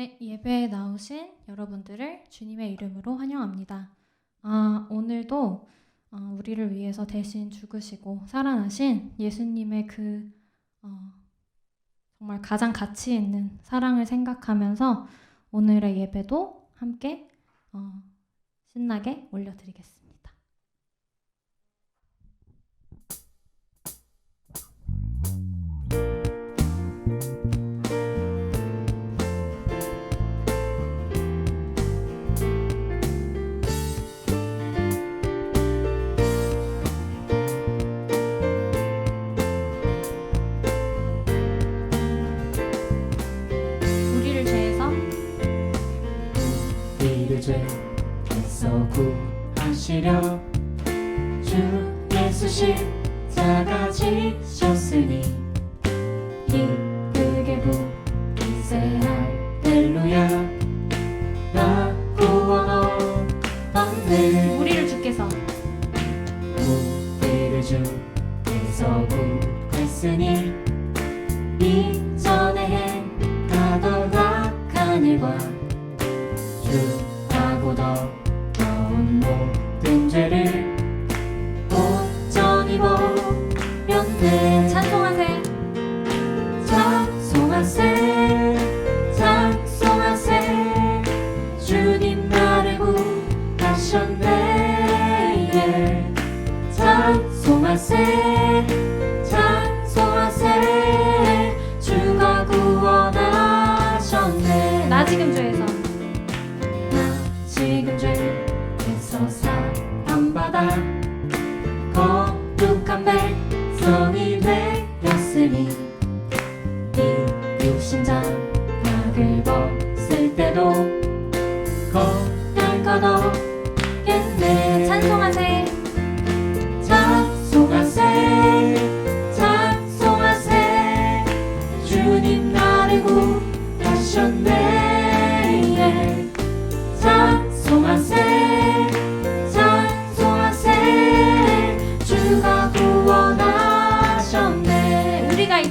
네, 예배에 나오신 여러분들을 주님의 이름으로 환영합니다. 오늘도 우리를 위해서 대신 죽으시고 살아나신 예수님의 정말 가장 가치 있는 사랑을 생각하면서 오늘의 예배도 함께 신나게 올려드리겠습니다. 우리를 죄에서 구하시려 주 예수 십자가 지셨으니 기쁘게 부르세 할렐루야 나 구원 얻었네. 우리를 주께서 구했으니 이전에 행하던 악한 일과 주하고 더러운 모든 죄를 온전히 버렸네. 찬송하세 주님 나를 구하셨네. 찬송하세 주가 구원하셨네. 나 지금 죄에서 사함받아 거룩한 백성이 되었으니 이 육신 장막을 벗을 때도 겁날 것 없겠네. 찬송하세 주님 나를 구하셨네. 찬송하세 주가 구원하셨네. 우리가 이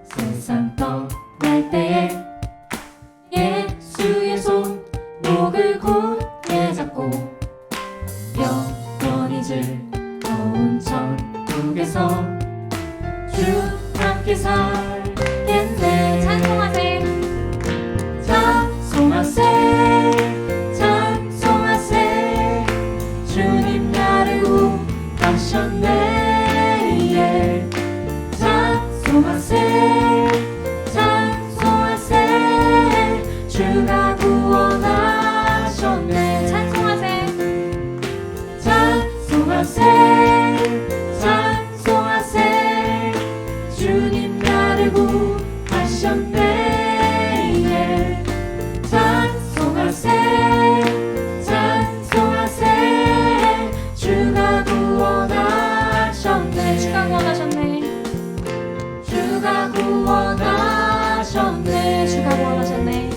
세상 떠날 때에 예수의 손목을 굳게 잡고 영원히 즐거운 천국에서 주 함께 살겠네. 찬송하세 주님 나를 구하셨네. 찬송하세 주가 구원하셨네. 찬송하세 주님 나를 구하셨네. 주가 구원하셨네.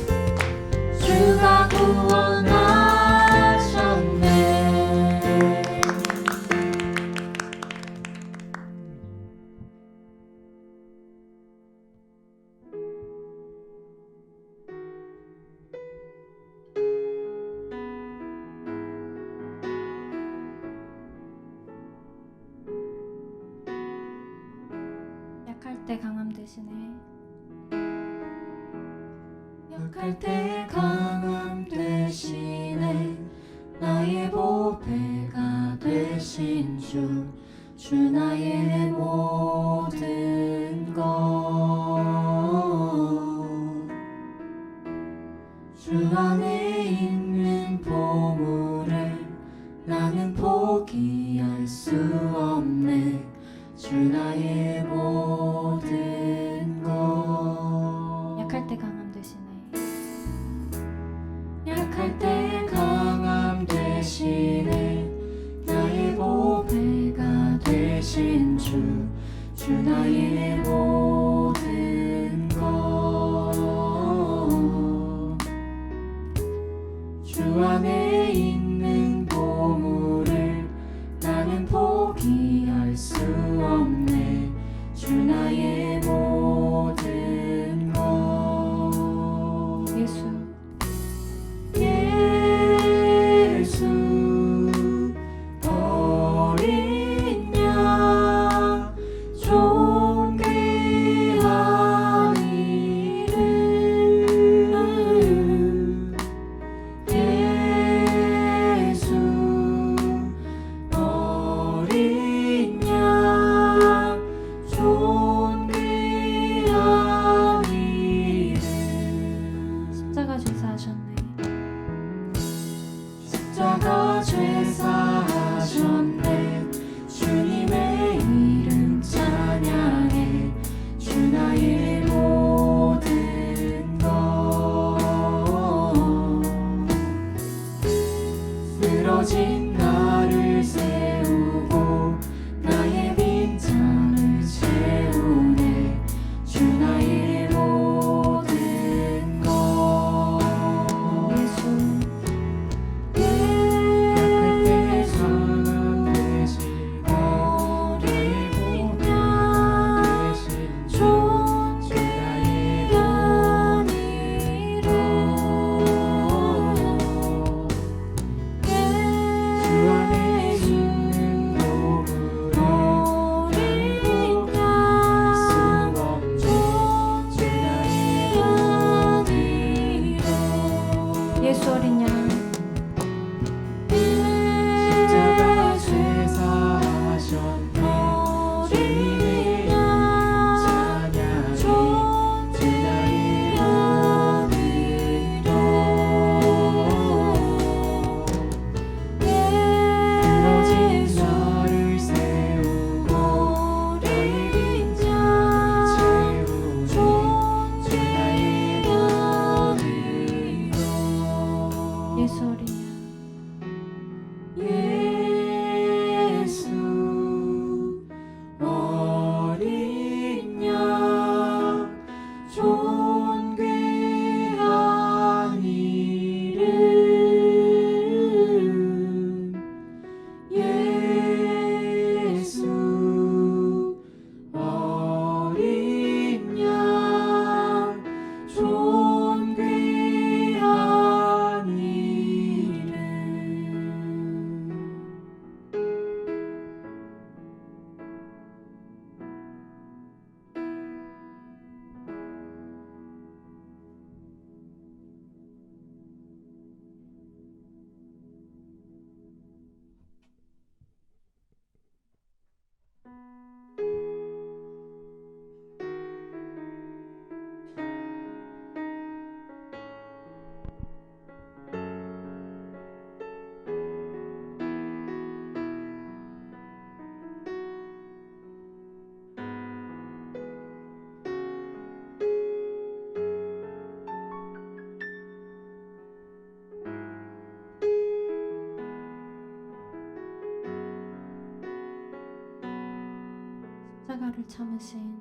주가 구원하셨네. 약할 때 강함 대신에 약할 때 강함 대신에 나의 보배가 되신 주 나의 모든 것. 주 안에 있는 보물을 나는 포기할 수 없네. 주 나의 모든 것. 약할 때 강함 대신에 약할 때 강함 대신에 나의 보배가 되신 주 나의 모든 것. 주 안에 있는 보물을 나는 포기할 수 없네. 주 나의 모든 예수 어린 양 존귀한 이름 예수 어린 양 존귀한 이름 십자가를 참으신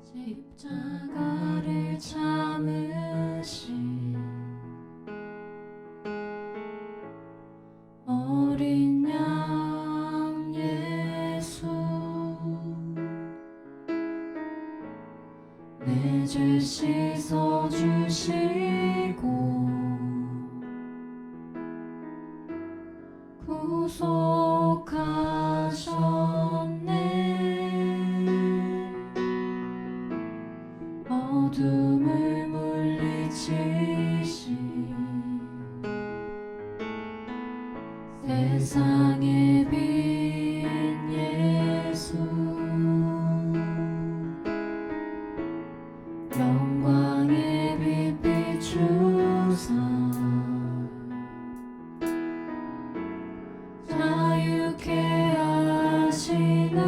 십자가를 참으신 어린 양 예수 내 죄 씻어주시고 구속하셨네 어둠을 물리치시 세상의 빛 예수 영광의 빛 비추사 자유케 하시네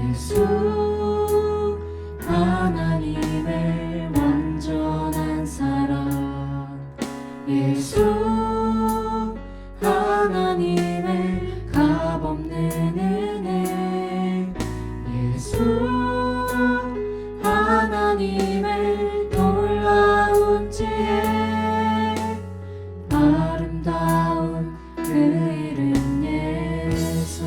예수 하나님의 완전한 사랑 예수 하나님의 값없는 은혜 예수 하나님의 놀라운 지혜 아름다운 그 이름 예수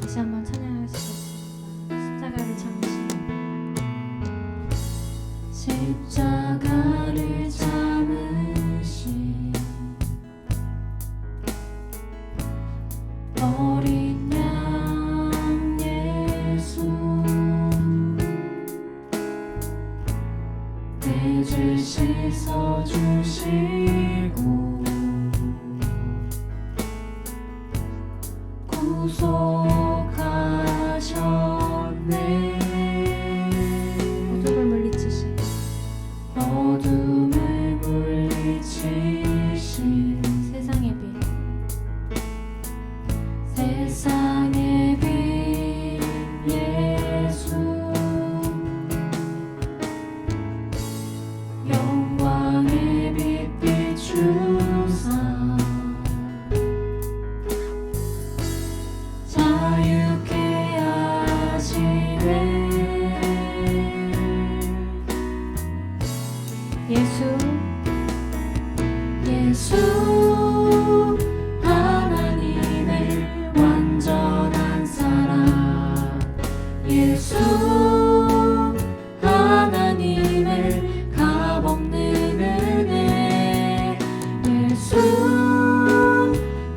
다시 한번 찬양하시겠습니다. 십자가를 참으신 십자가를 참으신 어린 양 예수 내 죄 씻어주시고 구속하셨네 어둠을 물리치신 어둠을 물리치신 세상의 빛 세상의 빛 예수 영광의 빛 비추사 자유케 하시네 예수 하나님의 완전한 사랑 예수 하나님의 값없는 은혜 예수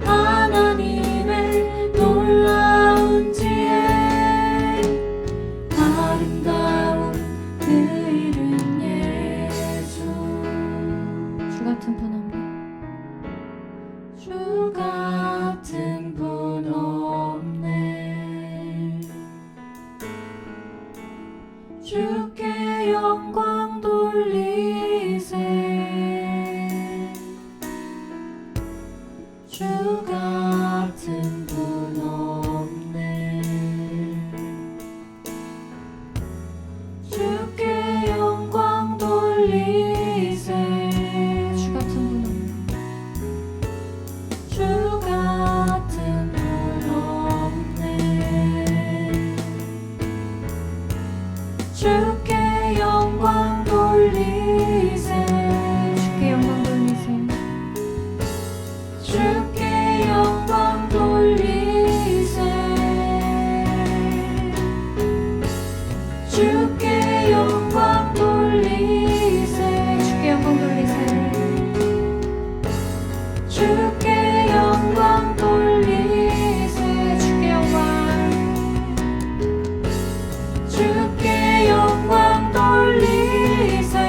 하나님의 놀라운 지혜 아름다운 그 이름 예수 주 같은 분 없네 주 같은 분 없네 주께 영광 돌리세 주 같은 분 없네 주께 영광 돌리세. 주 같은 분 없네. 주 같은 분 없네. 주께 영광 돌리세. 주께 영광 돌리세. 주께 영광 돌리세. 주께 영광 돌리세. 주께 영광 돌리세. 주께 영광 돌리세. 주께 영광. 주께 영광 돌리세.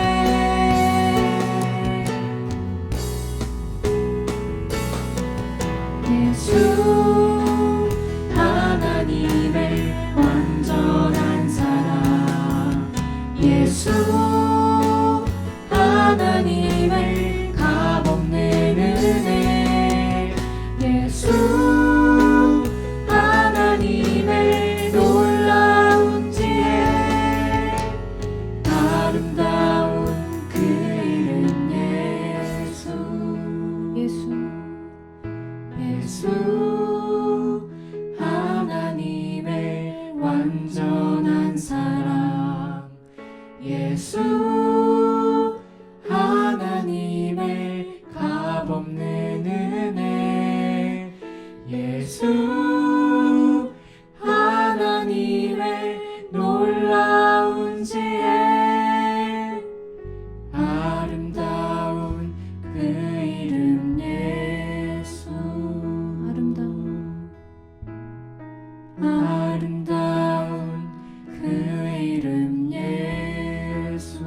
예수 하나님의 완전한 사랑. 예수 하나님의 값없는 은혜. 예수 하나님의 놀라운 지혜. 아름다운 그 이름 예수. 예수. 예수 하나님의 완전한 사랑. 예수 하나님의 값없는 은혜. 예수 하나님의 놀라운 지혜. 아름다운 그 이름 예수. 아름다운. 아름다운 그 이름 예수.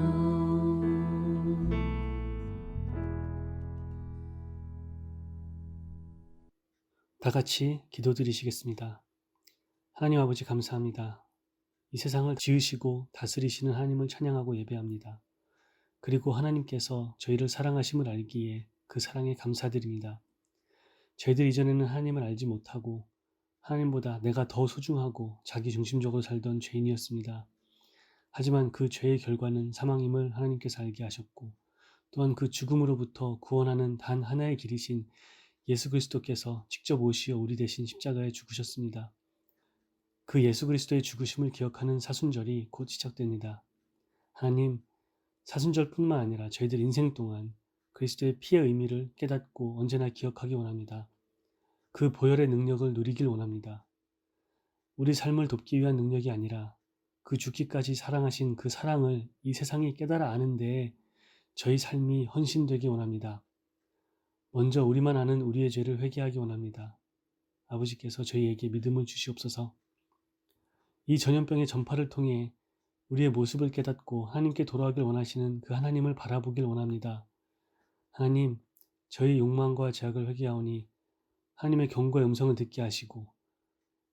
다 같이 기도드리시겠습니다. 하나님 아버지 감사합니다. 이 세상을 지으시고 다스리시는 하나님을 찬양하고 예배합니다. 그리고 하나님께서 저희를 사랑하심을 알기에 그 사랑에 감사드립니다. 저희들 이전에는 하나님을 알지 못하고 하나님보다 내가 더 소중하고 자기중심적으로 살던 죄인이었습니다. 하지만 그 죄의 결과는 사망임을 하나님께서 알게 하셨고 또한 그 죽음으로부터 구원하는 단 하나의 길이신 예수 그리스도께서 직접 오시어 우리 대신 십자가에 죽으셨습니다. 그 예수 그리스도의 죽으심을 기억하는 사순절이 곧 시작됩니다. 하나님, 사순절뿐만 아니라 저희들 인생 동안 그리스도의 피의 의미를 깨닫고 언제나 기억하기 원합니다. 그 보혈의 능력을 누리길 원합니다. 우리 삶을 돕기 위한 능력이 아니라 그 죽기까지 사랑하신 그 사랑을 이 세상이 깨달아 아는 데에 저희 삶이 헌신되기 원합니다. 먼저 우리만 아는 우리의 죄를 회개하기 원합니다. 아버지께서 저희에게 믿음을 주시옵소서. 이 전염병의 전파를 통해 우리의 모습을 깨닫고 하나님께 돌아오길 원하시는 그 하나님을 바라보길 원합니다. 하나님, 저희 욕망과 제약을 회개하오니 하나님의 경고의 음성을 듣게 하시고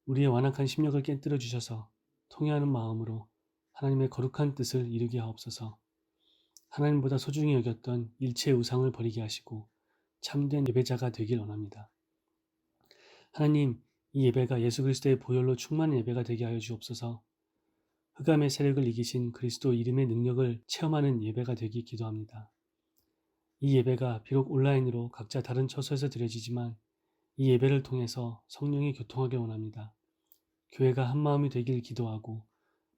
우리의 완악한 심령을 깨뜨려 주셔서 통회하는 마음으로 하나님의 거룩한 뜻을 이루게 하옵소서. 하나님보다 소중히 여겼던 일체의 우상을 버리게 하시고 참된 예배자가 되길 원합니다. 하나님, 이 예배가 예수 그리스도의 보혈로 충만한 예배가 되게 하여 주옵소서. 흑암의 세력을 이기신 그리스도 이름의 능력을 체험하는 예배가 되기 기도합니다. 이 예배가 비록 온라인으로 각자 다른 처소에서 드려지지만 이 예배를 통해서 성령이 교통하길 원합니다. 교회가 한마음이 되길 기도하고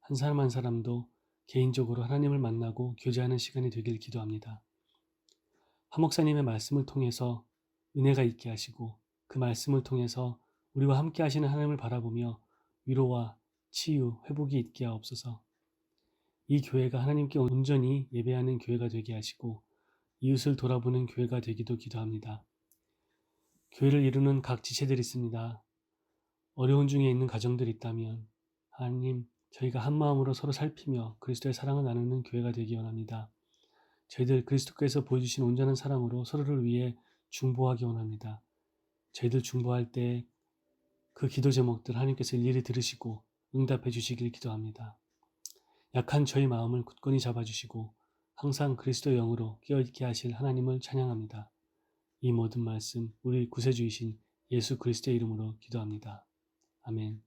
한 사람 한 사람도 개인적으로 하나님을 만나고 교제하는 시간이 되길 기도합니다. 하 목사님의 말씀을 통해서 은혜가 있게 하시고 그 말씀을 통해서 우리와 함께 하시는 하나님을 바라보며 위로와 치유, 회복이 있게 하옵소서. 이 교회가 하나님께 온전히 예배하는 교회가 되게 하시고 이웃을 돌아보는 교회가 되기도 기도합니다. 교회를 이루는 각 지체들이 있습니다. 어려운 중에 있는 가정들이 있다면 하나님, 저희가 한마음으로 서로 살피며 그리스도의 사랑을 나누는 교회가 되기 원합니다. 저희들 그리스도께서 보여주신 온전한 사랑으로 서로를 위해 중보하기 원합니다. 저희들 중보할 때 그 기도 제목들 하나님께서 일일이 들으시고 응답해 주시길 기도합니다. 약한 저희 마음을 굳건히 잡아주시고 항상 그리스도의 영으로 깨어있게 하실 하나님을 찬양합니다. 이 모든 말씀 우리 구세주이신 예수 그리스도의 이름으로 기도합니다. 아멘.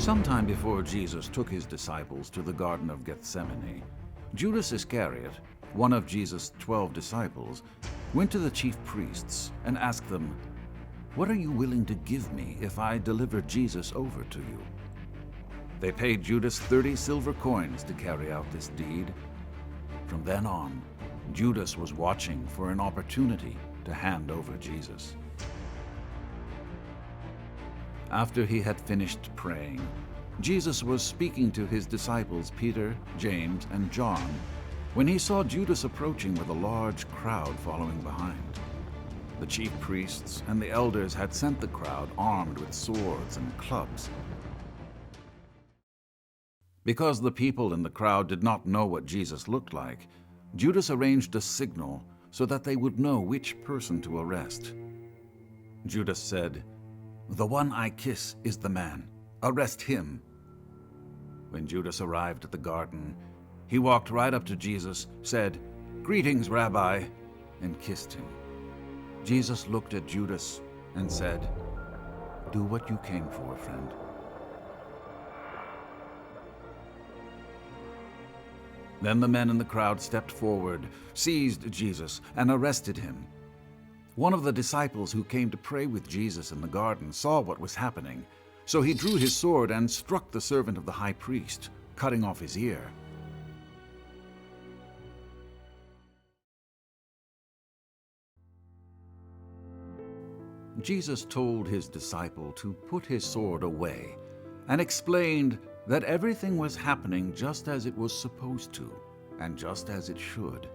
Sometime before Jesus took his disciples to the Garden of Gethsemane, Judas Iscariot, one of Jesus' 12 disciples, went to the chief priests and asked them, "What are you willing to give me if I deliver Jesus over to you?" They paid Judas 30 silver coins to carry out this deed. From then on, Judas was watching for an opportunity to hand over Jesus. After he had finished praying, Jesus was speaking to his disciples Peter, James, and John when he saw Judas approaching with a large crowd following behind. The chief priests and the elders had sent the crowd armed with swords and clubs. Because the people in the crowd did not know what Jesus looked like, Judas arranged a signal so that they would know which person to arrest. Judas said, "The one I kiss is the man. Arrest him." When Judas arrived at the garden, he walked right up to Jesus, said, "Greetings, Rabbi," and kissed him. Jesus looked at Judas and said, "Do what you came for, friend." Then the men in the crowd stepped forward, seized Jesus, and arrested him. One of the disciples who came to pray with Jesus in the garden saw what was happening, so he drew his sword and struck the servant of the high priest, cutting off his ear. Jesus told his disciple to put his sword away and explained that everything was happening just as it was supposed to and just as it should.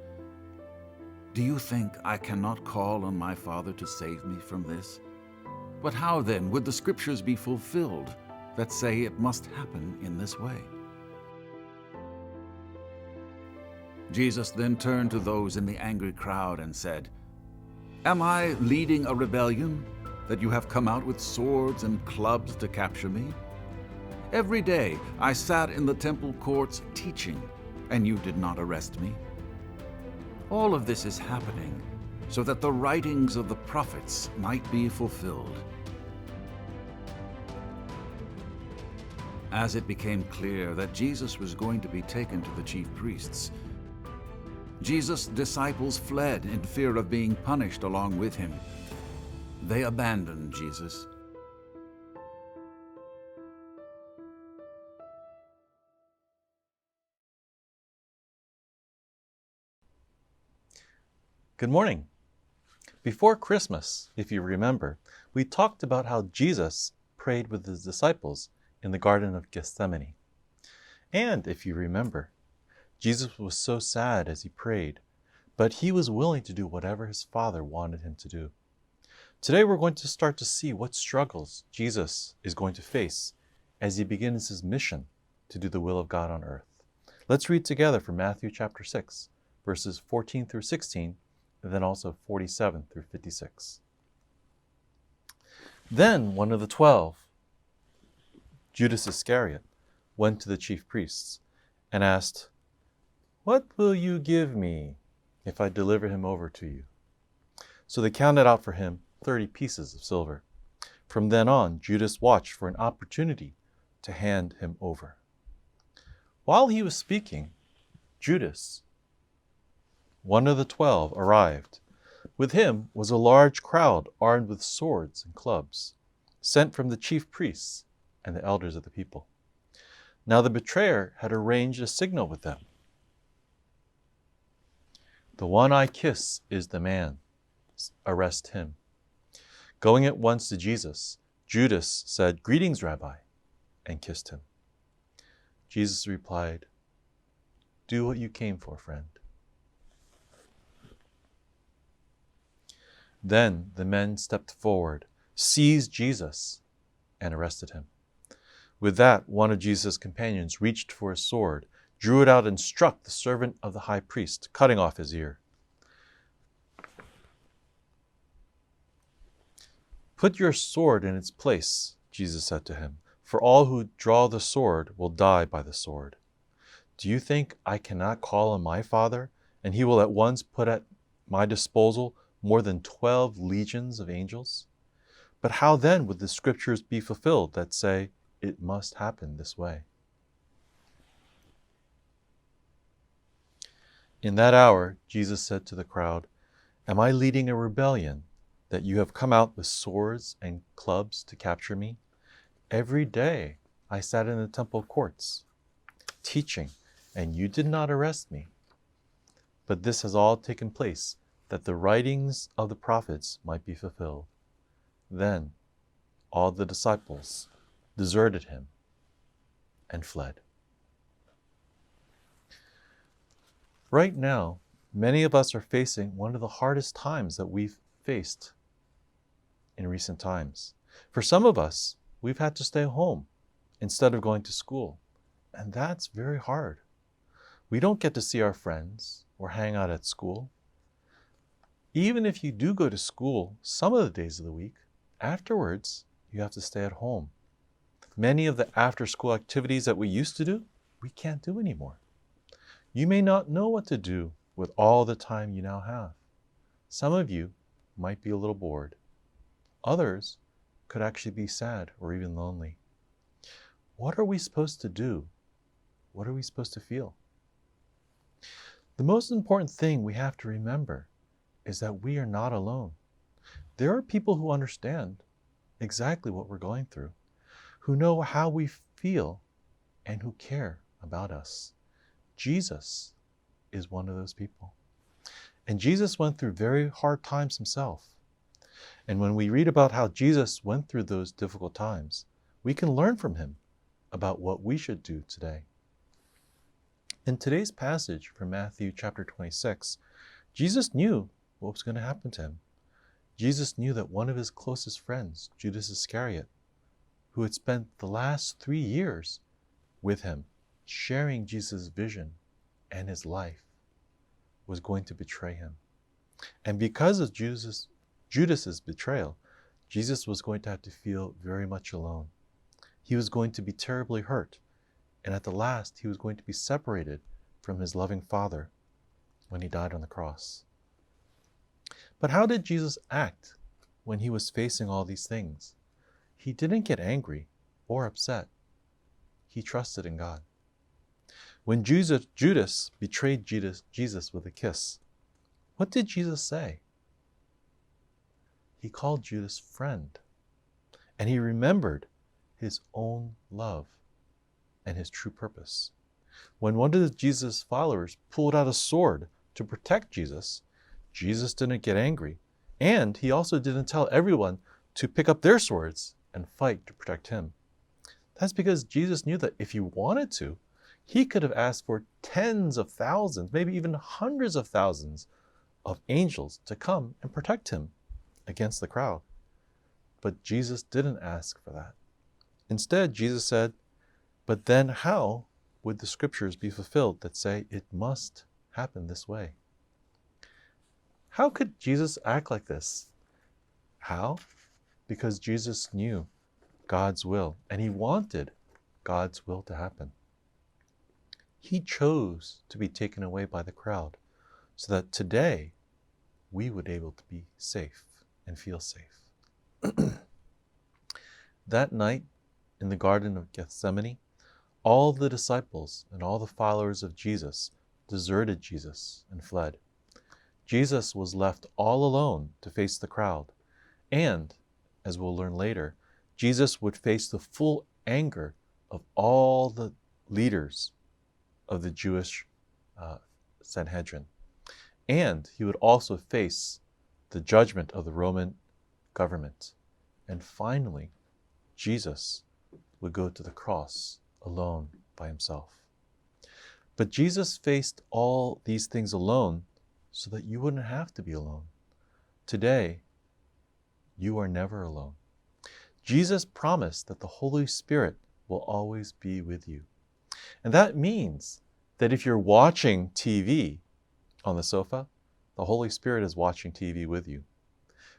Do you think I cannot call on my Father to save me from this? But how then would the scriptures be fulfilled that say it must happen in this way? Jesus then turned to those in the angry crowd and said, "Am I leading a rebellion that you have come out with swords and clubs to capture me? Every day I sat in the temple courts teaching, and you did not arrest me. All of this is happening so that the writings of the prophets might be fulfilled." As it became clear that Jesus was going to be taken to the chief priests, Jesus' disciples fled in fear of being punished along with him. They abandoned Jesus. Good morning. Before Christmas, if you remember, we talked about how Jesus prayed with his disciples in the Garden of Gethsemane. And if you remember, Jesus was so sad as he prayed, but he was willing to do whatever his Father wanted him to do. Today we're going to start to see what struggles Jesus is going to face as he begins his mission to do the will of God on earth. Let's read together from Matthew chapter 6, verses 14 through 16, and then also 47 through 56. Then one of the 12, Judas Iscariot, went to the chief priests and asked, "What will you give me if I deliver him over to you?" So they counted out for him 30 pieces of silver. From then on, Judas watched for an opportunity to hand him over. While he was speaking, Judas, one of the 12, arrived. With him was a large crowd armed with swords and clubs, sent from the chief priests and the elders of the people. Now the betrayer had arranged a signal with them. "The one I kiss is the man. Arrest him." Going at once to Jesus, Judas said, "Greetings, Rabbi," and kissed him. Jesus replied, "Do what you came for, friend." Then the men stepped forward, seized Jesus, and arrested him. With that, one of Jesus' companions reached for his sword, drew it out, and struck the servant of the high priest, cutting off his ear. "Put your sword in its place," Jesus said to him, "for all who draw the sword will die by the sword. Do you think I cannot call on my Father, and he will at once put at my disposal more than 12 legions of angels? But how then would the scriptures be fulfilled that say, it must happen this way. In that hour, Jesus said to the crowd, "Am I leading a rebellion that you have come out with swords and clubs to capture me? Every day I sat in the temple courts, teaching, and you did not arrest me. But this has all taken place, that the writings of the prophets might be fulfilled." Then all the disciples deserted him and fled. Right now, many of us are facing one of the hardest times that we've faced in recent times. For some of us, we've had to stay home instead of going to school, and that's very hard. We don't get to see our friends or hang out at school. Even if you do go to school some of the days of the week, afterwards, you have to stay at home. Many of the after-school activities that we used to do, we can't do anymore. You may not know what to do with all the time you now have. Some of you might be a little bored. Others could actually be sad or even lonely. What are we supposed to do? What are we supposed to feel? The most important thing we have to remember is that we are not alone. There are people who understand exactly what we're going through, who know how we feel, and who care about us. Jesus is one of those people. And Jesus went through very hard times himself. And when we read about how Jesus went through those difficult times, we can learn from him about what we should do today. In today's passage from Matthew chapter 26, Jesus knew what was going to happen to him. Jesus knew that one of his closest friends, Judas Iscariot, who had spent the last 3 years with him, sharing Jesus' vision and his life, was going to betray him. And because of Judas's betrayal, Jesus was going to have to feel very much alone. He was going to be terribly hurt, and at the last, he was going to be separated from his loving Father when he died on the cross. But how did Jesus act when he was facing all these things? He didn't get angry or upset. He trusted in God. When Judas betrayed Jesus with a kiss, what did Jesus say? He called Judas friend, and he remembered his own love and his true purpose. When one of Jesus' followers pulled out a sword to protect Jesus, Jesus didn't get angry, and he also didn't tell everyone to pick up their swords and fight to protect him. That's because Jesus knew that if he wanted to, he could have asked for tens of thousands, maybe even hundreds of thousands of angels to come and protect him against the crowd. But Jesus didn't ask for that. Instead, Jesus said, "But then how would the scriptures be fulfilled that say it must happen this way?" How could Jesus act like this? How? Because Jesus knew God's will, and he wanted God's will to happen. He chose to be taken away by the crowd so that today we would be able to be safe and feel safe. That night in the Garden of Gethsemane, all the disciples and all the followers of Jesus deserted Jesus and fled. Jesus was left all alone to face the crowd. And, as we'll learn later, Jesus would face the full anger of all the leaders of the Jewish Sanhedrin. And he would also face the judgment of the Roman government. And finally, Jesus would go to the cross alone by himself. But Jesus faced all these things alone so that you wouldn't have to be alone. Today, you are never alone. Jesus promised that the Holy Spirit will always be with you. And that means that if you're watching TV on the sofa, the Holy Spirit is watching TV with you.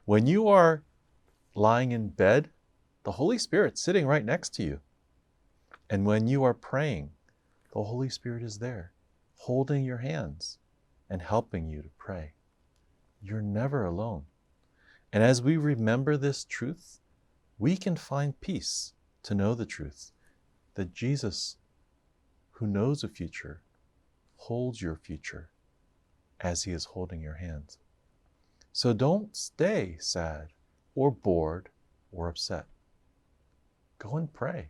When you are lying in bed, the Holy Spirit's sitting right next to you. And when you are praying, the Holy Spirit is there, holding your hands and helping you to pray. You're never alone. And as we remember this truth, we can find peace to know the truth, that Jesus, who knows the future, holds your future as he is holding your hand. So don't stay sad or bored or upset. Go and pray.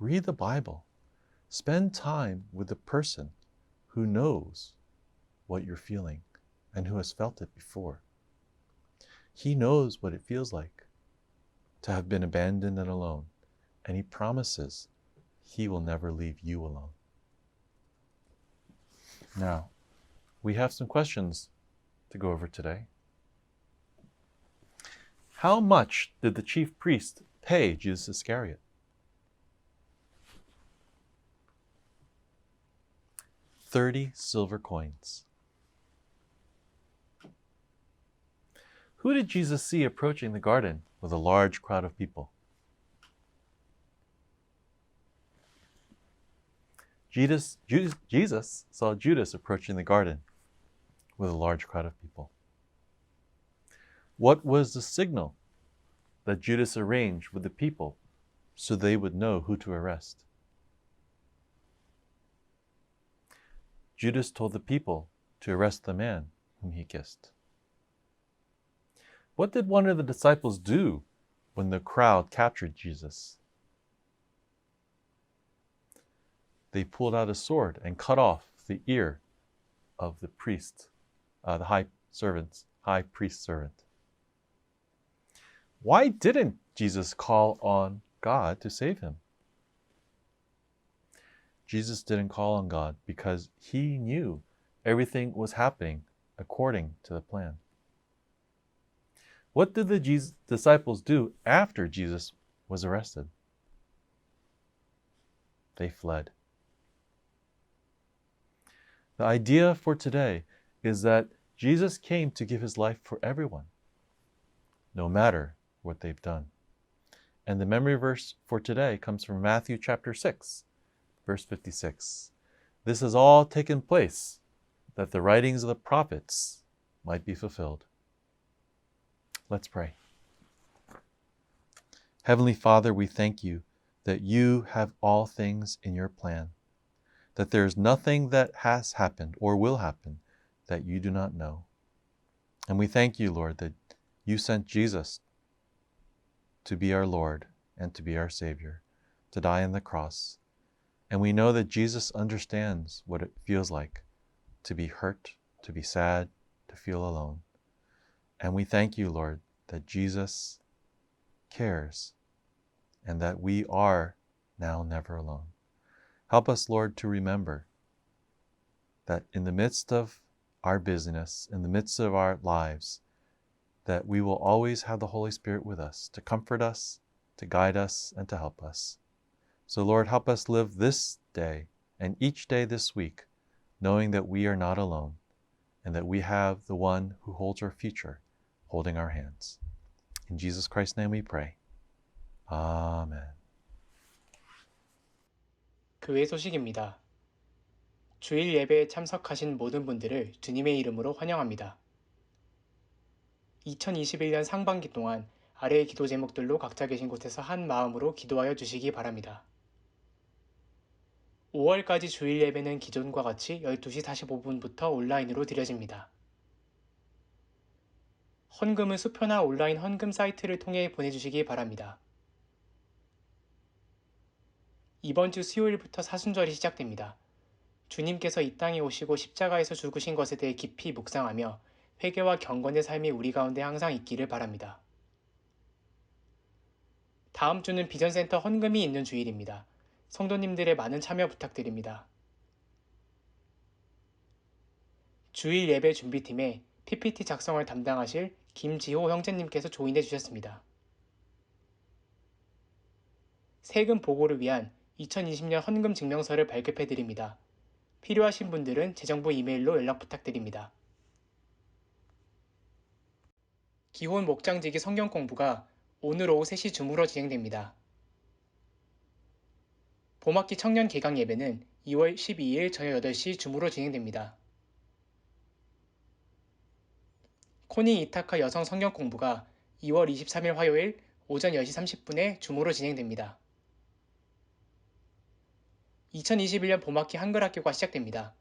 Read the Bible. Spend time with the person who knows what you're feeling and who has felt it before. He knows what it feels like to have been abandoned and alone, and he promises he will never leave you alone. Now, we have some questions to go over today. How much did the chief priest pay Judas Iscariot? 30 silver coins. Who did Jesus see approaching the garden with a large crowd of people? Jesus saw Judas approaching the garden with a large crowd of people. What was the signal that Judas arranged with the people so they would know who to arrest? Judas told the people to arrest the man whom he kissed. What did one of the disciples do when the crowd captured Jesus? They pulled out a sword and cut off the ear of the priest, the high priest servant. Why didn't Jesus call on God to save him? Jesus didn't call on God because he knew everything was happening according to the plan. What did the disciples do after Jesus was arrested? They fled. The idea for today is that Jesus came to give his life for everyone, no matter what they've done. And the memory verse for today comes from Matthew chapter 6, verse 56. This has all taken place that the writings of the prophets might be fulfilled. Let's pray. Heavenly Father, we thank you that you have all things in your plan, that there is nothing that has happened or will happen that you do not know. And we thank you, Lord, that you sent Jesus to be our Lord and to be our Savior, to die on the cross. And we know that Jesus understands what it feels like to be hurt, to be sad, to feel alone. And we thank you, Lord, that Jesus cares and that we are now never alone. Help us, Lord, to remember that in the midst of our busyness, in the midst of our lives, that we will always have the Holy Spirit with us to comfort us, to guide us, and to help us. So, Lord, help us live this day and each day this week, knowing that we are not alone and that we have the one who holds our future holding our hands. In Jesus Christ's name we pray. 아멘. 교회 소식입니다. 주일 예배에 참석하신 모든 분들을 주님의 이름으로 환영합니다. 2021년 상반기 동안 아래의 기도 제목들로 각자 계신 곳에서 한 마음으로 기도하여 주시기 바랍니다. 5월까지 주일 예배는 기존과 같이 12시 45분부터 온라인으로 드려집니다. 헌금은 수표나 온라인 헌금 사이트를 통해 보내주시기 바랍니다. 이번 주 수요일부터 사순절이 시작됩니다. 주님께서 이 땅에 오시고 십자가에서 죽으신 것에 대해 깊이 묵상하며 회개와 경건의 삶이 우리 가운데 항상 있기를 바랍니다. 다음 주는 비전센터 헌금이 있는 주일입니다. 성도님들의 많은 참여 부탁드립니다. 주일 예배 준비팀에 PPT 작성을 담당하실 김지호 형제님께서 조인해 주셨습니다. 세금 보고를 위한 2020년 헌금 증명서를 발급해 드립니다. 필요하신 분들은 재정부 이메일로 연락 부탁드립니다. 기혼 목장지기 성경 공부가 오늘 오후 3시 줌으로 진행됩니다. 봄학기 청년 개강 예배는 2월 12일 저녁 8시 줌으로 진행됩니다. 코니 이타카 여성 성경 공부가 2월 23일 화요일 오전 10시 30분에 줌으로 진행됩니다. 2021년 봄학기 한글 학교가 시작됩니다.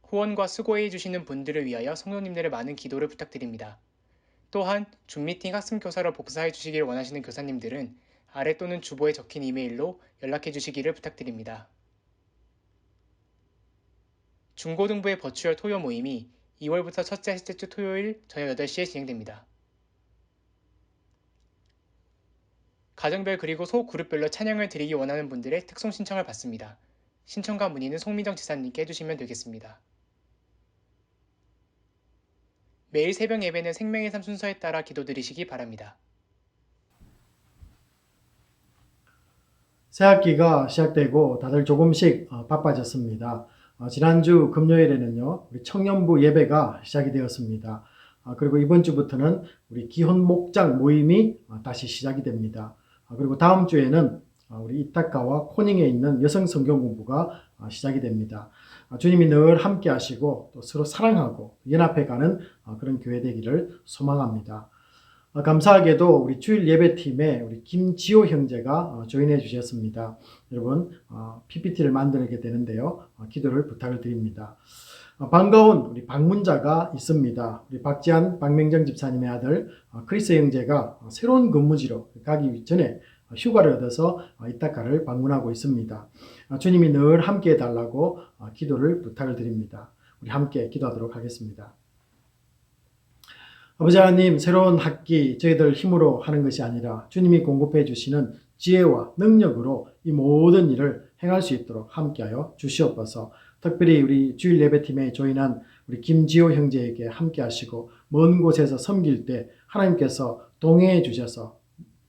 후원과 수고해 주시는 분들을 위하여 성도님들의 많은 기도를 부탁드립니다. 또한 줌미팅 학습교사로 복사해 주시길 원하시는 교사님들은 아래 또는 주보에 적힌 이메일로 연락해 주시기를 부탁드립니다. 중고등부의 버추얼 토요 모임이 2월부터 첫째, 셋째 주 토요일 저녁 8시에 진행됩니다. 가정별 그리고 소그룹별로 찬양을 드리기 원하는 분들의 특송 신청을 받습니다. 신청과 문의는 송민정 지사님께 해주시면 되겠습니다. 매일 새벽 예배는 생명의 삶 순서에 따라 기도드리시기 바랍니다. 새학기가 시작되고 다들 조금씩 바빠졌습니다. 지난주 금요일에는요, 우리 청년부 예배가 시작이 되었습니다. 그리고 이번 주부터는 우리 기혼 목장 모임이 다시 시작이 됩니다. 그리고 다음 주에는 우리 이타카와 코닝에 있는 여성 성경 공부가 시작이 됩니다. 주님이 늘 함께 하시고 또 서로 사랑하고 연합해가는 그런 교회 되기를 소망합니다. 감사하게도 우리 주일 예배팀에 우리 김지호 형제가 조인해 주셨습니다. 여러분 PPT를 만들게 되는데요. 기도를 부탁을 드립니다. 반가운 우리 방문자가 있습니다. 우리 박지한 박명정 집사님의 아들 크리스 형제가 새로운 근무지로 가기 전에 휴가를 얻어서 이타카를 방문하고 있습니다. 주님이 늘 함께 해달라고 기도를 부탁을 드립니다. 우리 함께 기도하도록 하겠습니다. 아버지 하나님, 새로운 학기 저희들 힘으로 하는 것이 아니라 주님이 공급해 주시는 지혜와 능력으로 이 모든 일을 행할 수 있도록 함께하여 주시옵소서. 특별히 우리 주일 예배팀에 조인한 우리 김지호 형제에게 함께 하시고 먼 곳에서 섬길 때 하나님께서 동행해 주셔서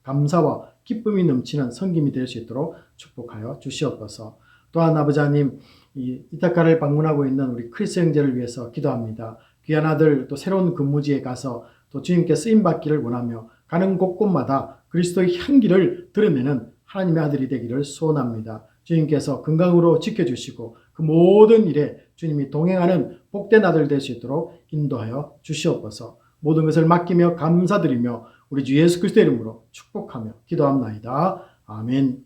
감사와 기쁨이 넘치는 섬김이 될 수 있도록 축복하여 주시옵소서. 또한 아버지 하나님, 이타카를 방문하고 있는 우리 크리스 형제를 위해서 기도합니다. 귀한 아들 또 새로운 근무지에 가서 또 주님께 쓰임받기를 원하며 가는 곳곳마다 그리스도의 향기를 드러내는 하나님의 아들이 되기를 소원합니다. 주님께서 건강으로 지켜주시고 그 모든 일에 주님이 동행하는 복된 아들 될 수 있도록 인도하여 주시옵소서. 모든 것을 맡기며 감사드리며 우리 주 예수 그리스도의 이름으로 축복하며 기도합나이다. 아멘.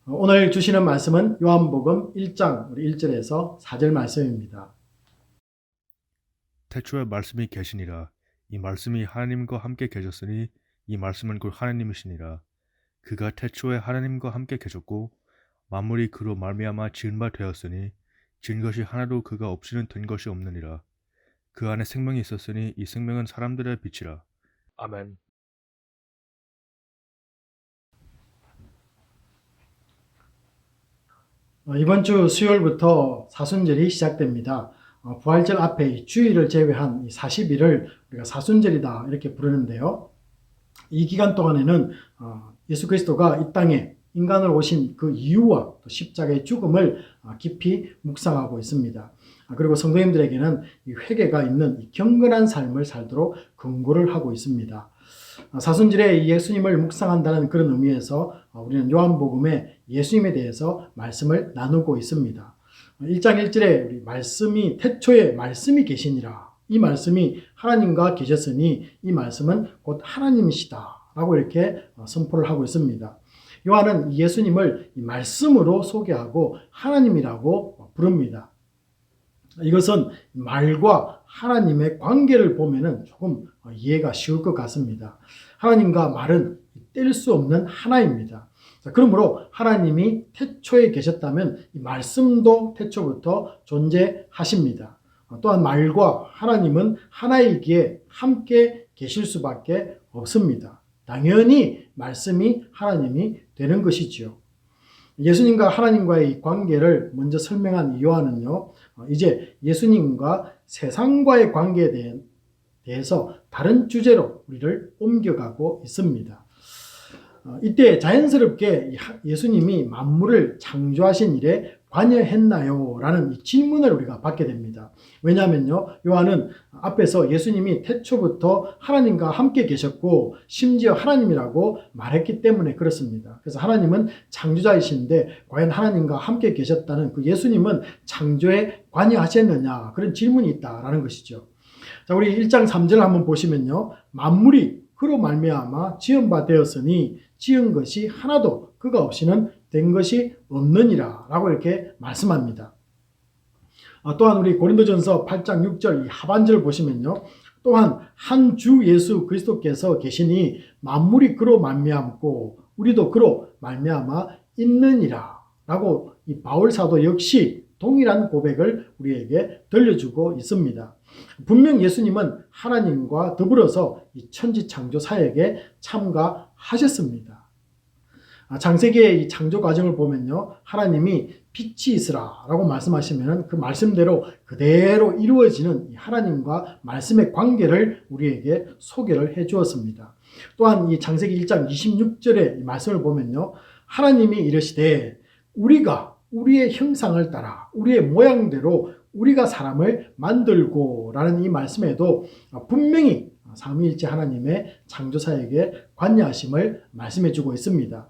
오늘 주시는 말씀은 요한복음 1장 1절에서 4절 말씀입니다. 태초에 말씀이 계시니라. 이 말씀이 하나님과 함께 계셨으니 이 말씀은 곧 하나님이시니라. 그가 태초에 하나님과 함께 계셨고 만물이 그로 말미암아 지은 바 되었으니 지은 것이 하나도 그가 없이는 된 것이 없느니라. 그 안에 생명이 있었으니 이 생명은 사람들의 빛이라. 아멘. 이번 주 수요일부터 사순절이 시작됩니다. 부활절 앞에 주일을 제외한 40일을 우리가 사순절이다 이렇게 부르는데요. 이 기간 동안에는 예수 그리스도가 이 땅에 인간으로 오신 그 이유와 또 십자가의 죽음을 깊이 묵상하고 있습니다. 그리고 성도님들에게는 이 회개가 있는 이 경건한 삶을 살도록 권고를 하고 있습니다. 사순절에 예수님을 묵상한다는 그런 의미에서 우리는 요한복음에 예수님에 대해서 말씀을 나누고 있습니다. 1장 1절에 우리 말씀이 태초에 말씀이 계시니라. 이 말씀이 하나님과 계셨으니 이 말씀은 곧 하나님이시다 라고 이렇게 선포를 하고 있습니다. 요한은 예수님을 이 말씀으로 소개하고 하나님이라고 부릅니다. 이것은 말과 하나님의 관계를 보면은 조금 이해가 쉬울 것 같습니다. 하나님과 말은 뗄 수 없는 하나입니다. 그러므로 하나님이 태초에 계셨다면 이 말씀도 태초부터 존재하십니다. 또한 말과 하나님은 하나이기에 함께 계실 수밖에 없습니다. 당연히 말씀이 하나님이 되는 것이지요. 예수님과 하나님과의 이 관계를 먼저 설명한 요한은요, 이제 예수님과 세상과의 관계에 대해서 다른 주제로 우리를 옮겨가고 있습니다. 이때 자연스럽게 예수님이 만물을 창조하신 일에 관여했나요? 라는 이 질문을 우리가 받게 됩니다. 왜냐하면요, 요한은 앞에서 예수님이 태초부터 하나님과 함께 계셨고 심지어 하나님이라고 말했기 때문에 그렇습니다. 그래서 하나님은 창조자이신데 과연 하나님과 함께 계셨다는 그 예수님은 창조에 관여하셨느냐? 그런 질문이 있다라는 것이죠. 자, 우리 1장 3절 한번 보시면요, 만물이 그로 말미암아 지은 바 되었으니 지은 것이 하나도 그가 없이는 된 것이 없느니라 라고 이렇게 말씀합니다. 또한 우리 고린도전서 8장 6절 이 하반절을 보시면요. 또한 한 주 예수 그리스도께서 계시니 만물이 그로 말미암고 우리도 그로 말미암아 있느니라 라고 이 바울 사도 역시 동일한 고백을 우리에게 들려주고 있습니다. 분명 예수님은 하나님과 더불어서 이 천지 창조 사역에 참가하셨습니다. 창세기의 이 창조 과정을 보면요. 하나님이 빛이 있으라 라고 말씀하시면 그 말씀대로 그대로 이루어지는 하나님과 말씀의 관계를 우리에게 소개를 해 주었습니다. 또한 이 창세기 1장 26절의 말씀을 보면요. 하나님이 이르시되 우리가 우리의 형상을 따라 우리의 모양대로 우리가 사람을 만들고 라는 이 말씀에도 분명히 삼위일체 하나님의 창조사역에 관여하심을 말씀해 주고 있습니다.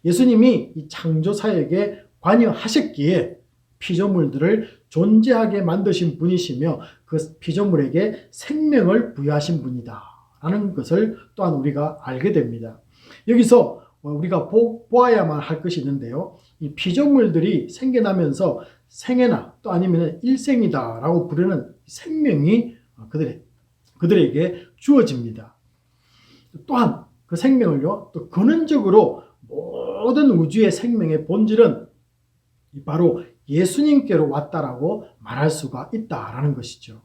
예수님이 이 창조사역에 관여하셨기에 피조물들을 존재하게 만드신 분이시며 그 피조물에게 생명을 부여하신 분이다 라는 것을 또한 우리가 알게 됩니다. 여기서 우리가 보아야만 할 것이 있는데요. 이 피조물들이 생겨나면서 생애나 또 아니면 일생이다 라고 부르는 생명이 그들에게 주어집니다. 또한 그 생명을요, 또 근원적으로 모든 우주의 생명의 본질은 바로 예수님께로 왔다라고 말할 수가 있다라는 것이죠.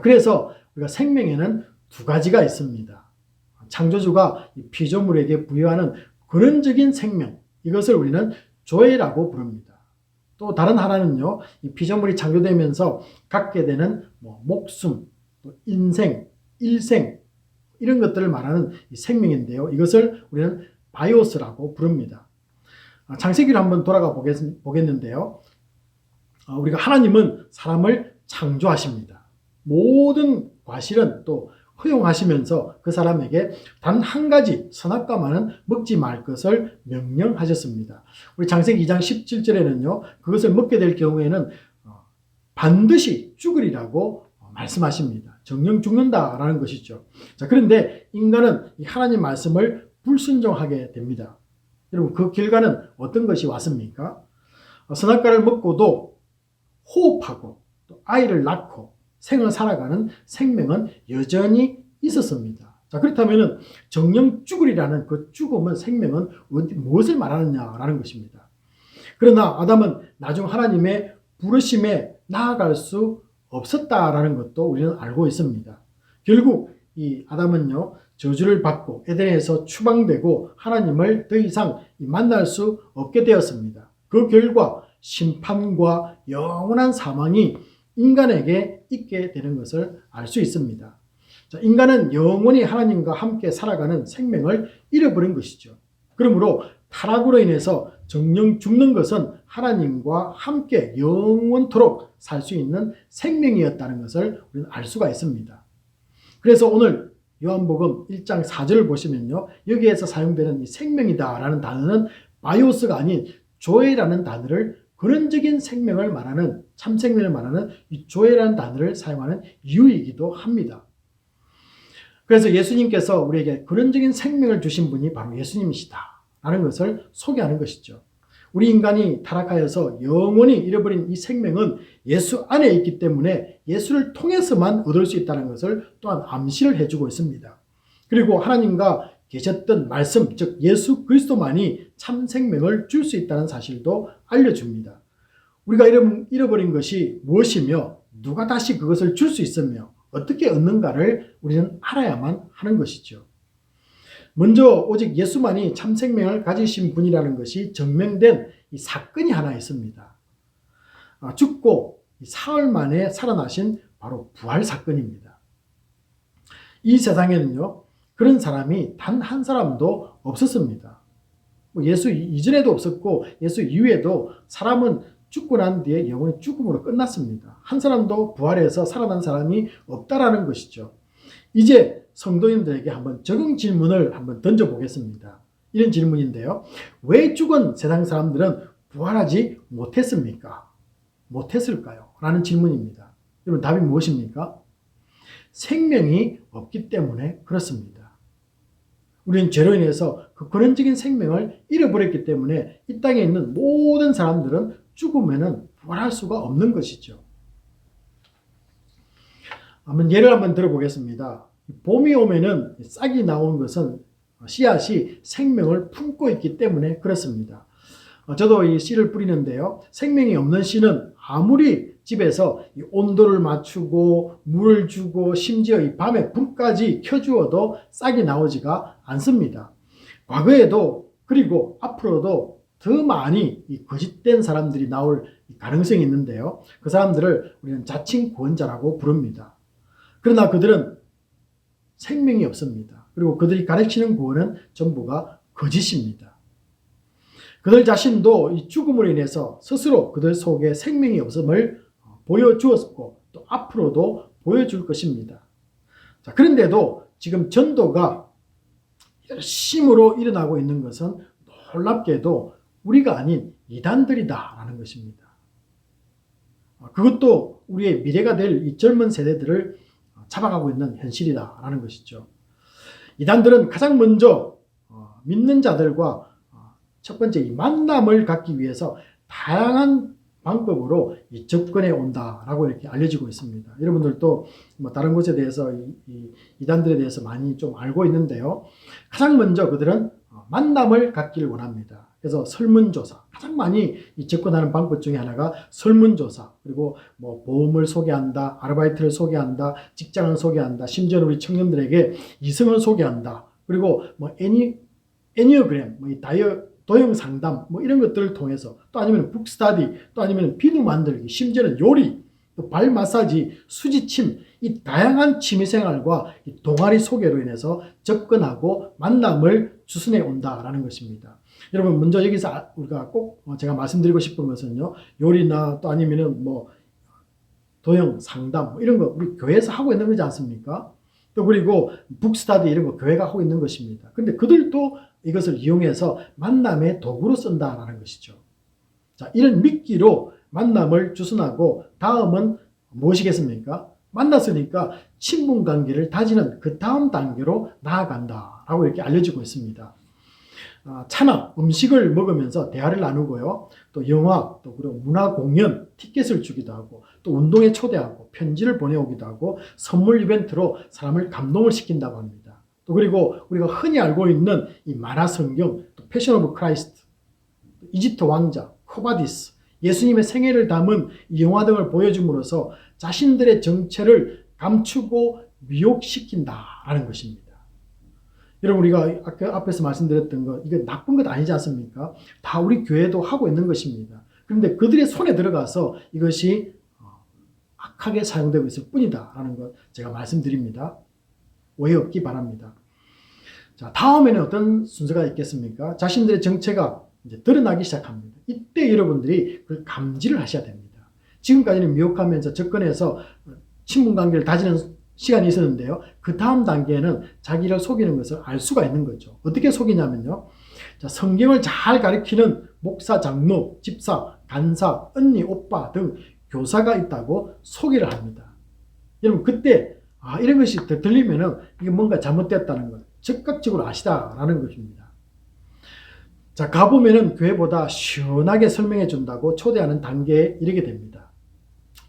그래서 우리가 생명에는 두 가지가 있습니다. 창조주가 피조물에게 부여하는 근원적인 생명, 이것을 우리는 조회라고 부릅니다. 또 다른 하나는요, 이 피조물이 창조되면서 갖게 되는 목숨, 또 인생, 일생 이런 것들을 말하는 이 생명인데요. 이것을 우리는 바이오스라고 부릅니다. 창세기를 한번 돌아가 보겠는데요. 우리가 하나님은 사람을 창조하십니다. 모든 과실은 또 허용하시면서 그 사람에게 단 한 가지 선악과만은 먹지 말 것을 명령하셨습니다. 우리 창세기 2장 17절에는요. 그것을 먹게 될 경우에는 반드시 죽으리라고 말씀하십니다. 정령 죽는다라는 것이죠. 자, 그런데 인간은 이 하나님 말씀을 불순종하게 됩니다. 여러분 그 결과는 어떤 것이 왔습니까? 선악과를 먹고도 호흡하고 또 아이를 낳고 생을 살아가는 생명은 여전히 있었습니다. 자, 그렇다면 정령 죽으리라는 그 죽음은 생명은 무엇을 말하느냐라는 것입니다. 그러나 아담은 나중 하나님의 부르심에 나아갈 수 없었다라는 것도 우리는 알고 있습니다. 결국 이 아담은요, 저주를 받고 에덴에서 추방되고 하나님을 더 이상 만날 수 없게 되었습니다. 그 결과 심판과 영원한 사망이 인간에게 있게 되는 것을 알 수 있습니다. 자, 인간은 영원히 하나님과 함께 살아가는 생명을 잃어버린 것이죠. 그러므로 타락으로 인해서 정령 죽는 것은 하나님과 함께 영원토록 살 수 있는 생명이었다는 것을 우리는 알 수가 있습니다. 그래서 오늘 요한복음 1장 4절을 보시면요. 여기에서 사용되는 이 생명이다라는 단어는 바이오스가 아닌 조에라는 단어를 근원적인 생명을 말하는 참 생명을 말하는 이 조에라는 단어를 사용하는 이유이기도 합니다. 그래서 예수님께서 우리에게 근원적인 생명을 주신 분이 바로 예수님이시다라는 것을 소개하는 것이죠. 우리 인간이 타락하여서 영원히 잃어버린 이 생명은 예수 안에 있기 때문에 예수를 통해서만 얻을 수 있다는 것을 또한 암시를 해주고 있습니다. 그리고 하나님과 계셨던 말씀, 즉 예수 그리스도만이 참 생명을 줄 수 있다는 사실도 알려줍니다. 우리가 잃어버린 것이 무엇이며 누가 다시 그것을 줄 수 있으며 어떻게 얻는가를 우리는 알아야만 하는 것이죠. 먼저 오직 예수만이 참 생명을 가지신 분이라는 것이 증명된 이 사건이 하나 있습니다. 죽고 사흘 만에 살아나신 바로 부활 사건입니다. 이 세상에는요, 그런 사람이 단 한 사람도 없었습니다. 예수 이전에도 없었고 예수 이후에도 사람은 죽고 난 뒤에 영원히 죽음으로 끝났습니다. 한 사람도 부활해서 살아난 사람이 없다라는 것이죠. 이제 성도님들에게 한번 적용 질문을 한번 던져보겠습니다. 이런 질문인데요. 왜 죽은 세상 사람들은 부활하지 못했습니까? 못했을까요? 라는 질문입니다. 여러분 답이 무엇입니까? 생명이 없기 때문에 그렇습니다. 우리는 죄로 인해서 그 근원적인 생명을 잃어버렸기 때문에 이 땅에 있는 모든 사람들은 죽으면은 부활할 수가 없는 것이죠. 예를 한번 들어보겠습니다. 봄이 오면은 싹이 나오는 것은 씨앗이 생명을 품고 있기 때문에 그렇습니다. 저도 이 씨를 뿌리는데요. 생명이 없는 씨는 아무리 집에서 이 온도를 맞추고 물을 주고 심지어 이 밤에 불까지 켜주어도 싹이 나오지가 않습니다. 과거에도 그리고 앞으로도 더 많이 이 거짓된 사람들이 나올 가능성이 있는데요. 그 사람들을 우리는 자칭 구원자라고 부릅니다. 그러나 그들은 생명이 없습니다. 그리고 그들이 가르치는 구원은 전부가 거짓입니다. 그들 자신도 이 죽음으로 인해서 스스로 그들 속에 생명이 없음을 보여주었고 또 앞으로도 보여줄 것입니다. 자, 그런데도 지금 전도가 열심으로 일어나고 있는 것은 놀랍게도 우리가 아닌 이단들이다라는 것입니다. 그것도 우리의 미래가 될 이 젊은 세대들을 잡아가고 있는 현실이다라는 것이죠. 이단들은 가장 먼저 믿는 자들과 첫 번째 이 만남을 갖기 위해서 다양한 방법으로 이 접근해 온다라고 이렇게 알려지고 있습니다. 여러분들도 뭐 다른 것에 대해서 이단들에 대해서 많이 좀 알고 있는데요. 가장 먼저 그들은 만남을 갖기를 원합니다. 그래서 설문조사, 가장 많이 접근하는 방법 중에 하나가 설문조사, 그리고 뭐 보험을 소개한다, 아르바이트를 소개한다, 직장을 소개한다, 심지어 우리 청년들에게 이성을 소개한다, 그리고 뭐 애니어그램, 뭐 도형 상담, 뭐 이런 것들을 통해서 또 아니면 북스타디, 또 아니면 비누 만들기, 심지어는 요리, 또 발 마사지, 수지침, 이 다양한 취미생활과 이 동아리 소개로 인해서 접근하고 만남을 주선해 온다라는 것입니다. 여러분, 먼저 여기서 우리가 꼭 제가 말씀드리고 싶은 것은요, 요리나 또 아니면은 뭐 도형 상담 뭐 이런 거 우리 교회에서 하고 있는 거지 않습니까? 또 그리고 북스타디 이런 거 교회가 하고 있는 것입니다. 근데 그들도 이것을 이용해서 만남의 도구로 쓴다라는 것이죠. 자, 이런 미끼로 만남을 주선하고 다음은 무엇이겠습니까? 만났으니까 친분 관계를 다지는 그 다음 단계로 나아간다라고 이렇게 알려지고 있습니다. 차나 음식을 먹으면서 대화를 나누고요. 또 영화, 또 그리고 문화 공연, 티켓을 주기도 하고, 또 운동에 초대하고, 편지를 보내오기도 하고, 선물 이벤트로 사람을 감동을 시킨다고 합니다. 또 그리고 우리가 흔히 알고 있는 이 만화 성경, 또 패션 오브 크라이스트, 이집트 왕자, 코바디스, 예수님의 생애를 담은 이 영화 등을 보여줌으로써 자신들의 정체를 감추고 미혹시킨다라는 것입니다. 여러분, 우리가 아까 앞에서 말씀드렸던 것, 이게 나쁜 것 아니지 않습니까? 다 우리 교회도 하고 있는 것입니다. 그런데 그들의 손에 들어가서 이것이 악하게 사용되고 있을 뿐이다라는 것 제가 말씀드립니다. 오해 없기 바랍니다. 자, 다음에는 어떤 순서가 있겠습니까? 자신들의 정체가 이제 드러나기 시작합니다. 이때 여러분들이 그걸 감지를 하셔야 됩니다. 지금까지는 미혹하면서 접근해서 친분 관계를 다지는 시간이 있었는데요. 그 다음 단계는 자기를 속이는 것을 알 수가 있는 거죠. 어떻게 속이냐면요. 자, 성경을 잘 가르치는 목사, 장로, 집사, 간사, 언니, 오빠 등 교사가 있다고 소개를 합니다. 여러분, 그때 이런 것이 들리면은 이게 뭔가 잘못됐다는 걸 즉각적으로 아시다라는 것입니다. 자, 가보면은 교회보다 시원하게 설명해 준다고 초대하는 단계에 이르게 됩니다.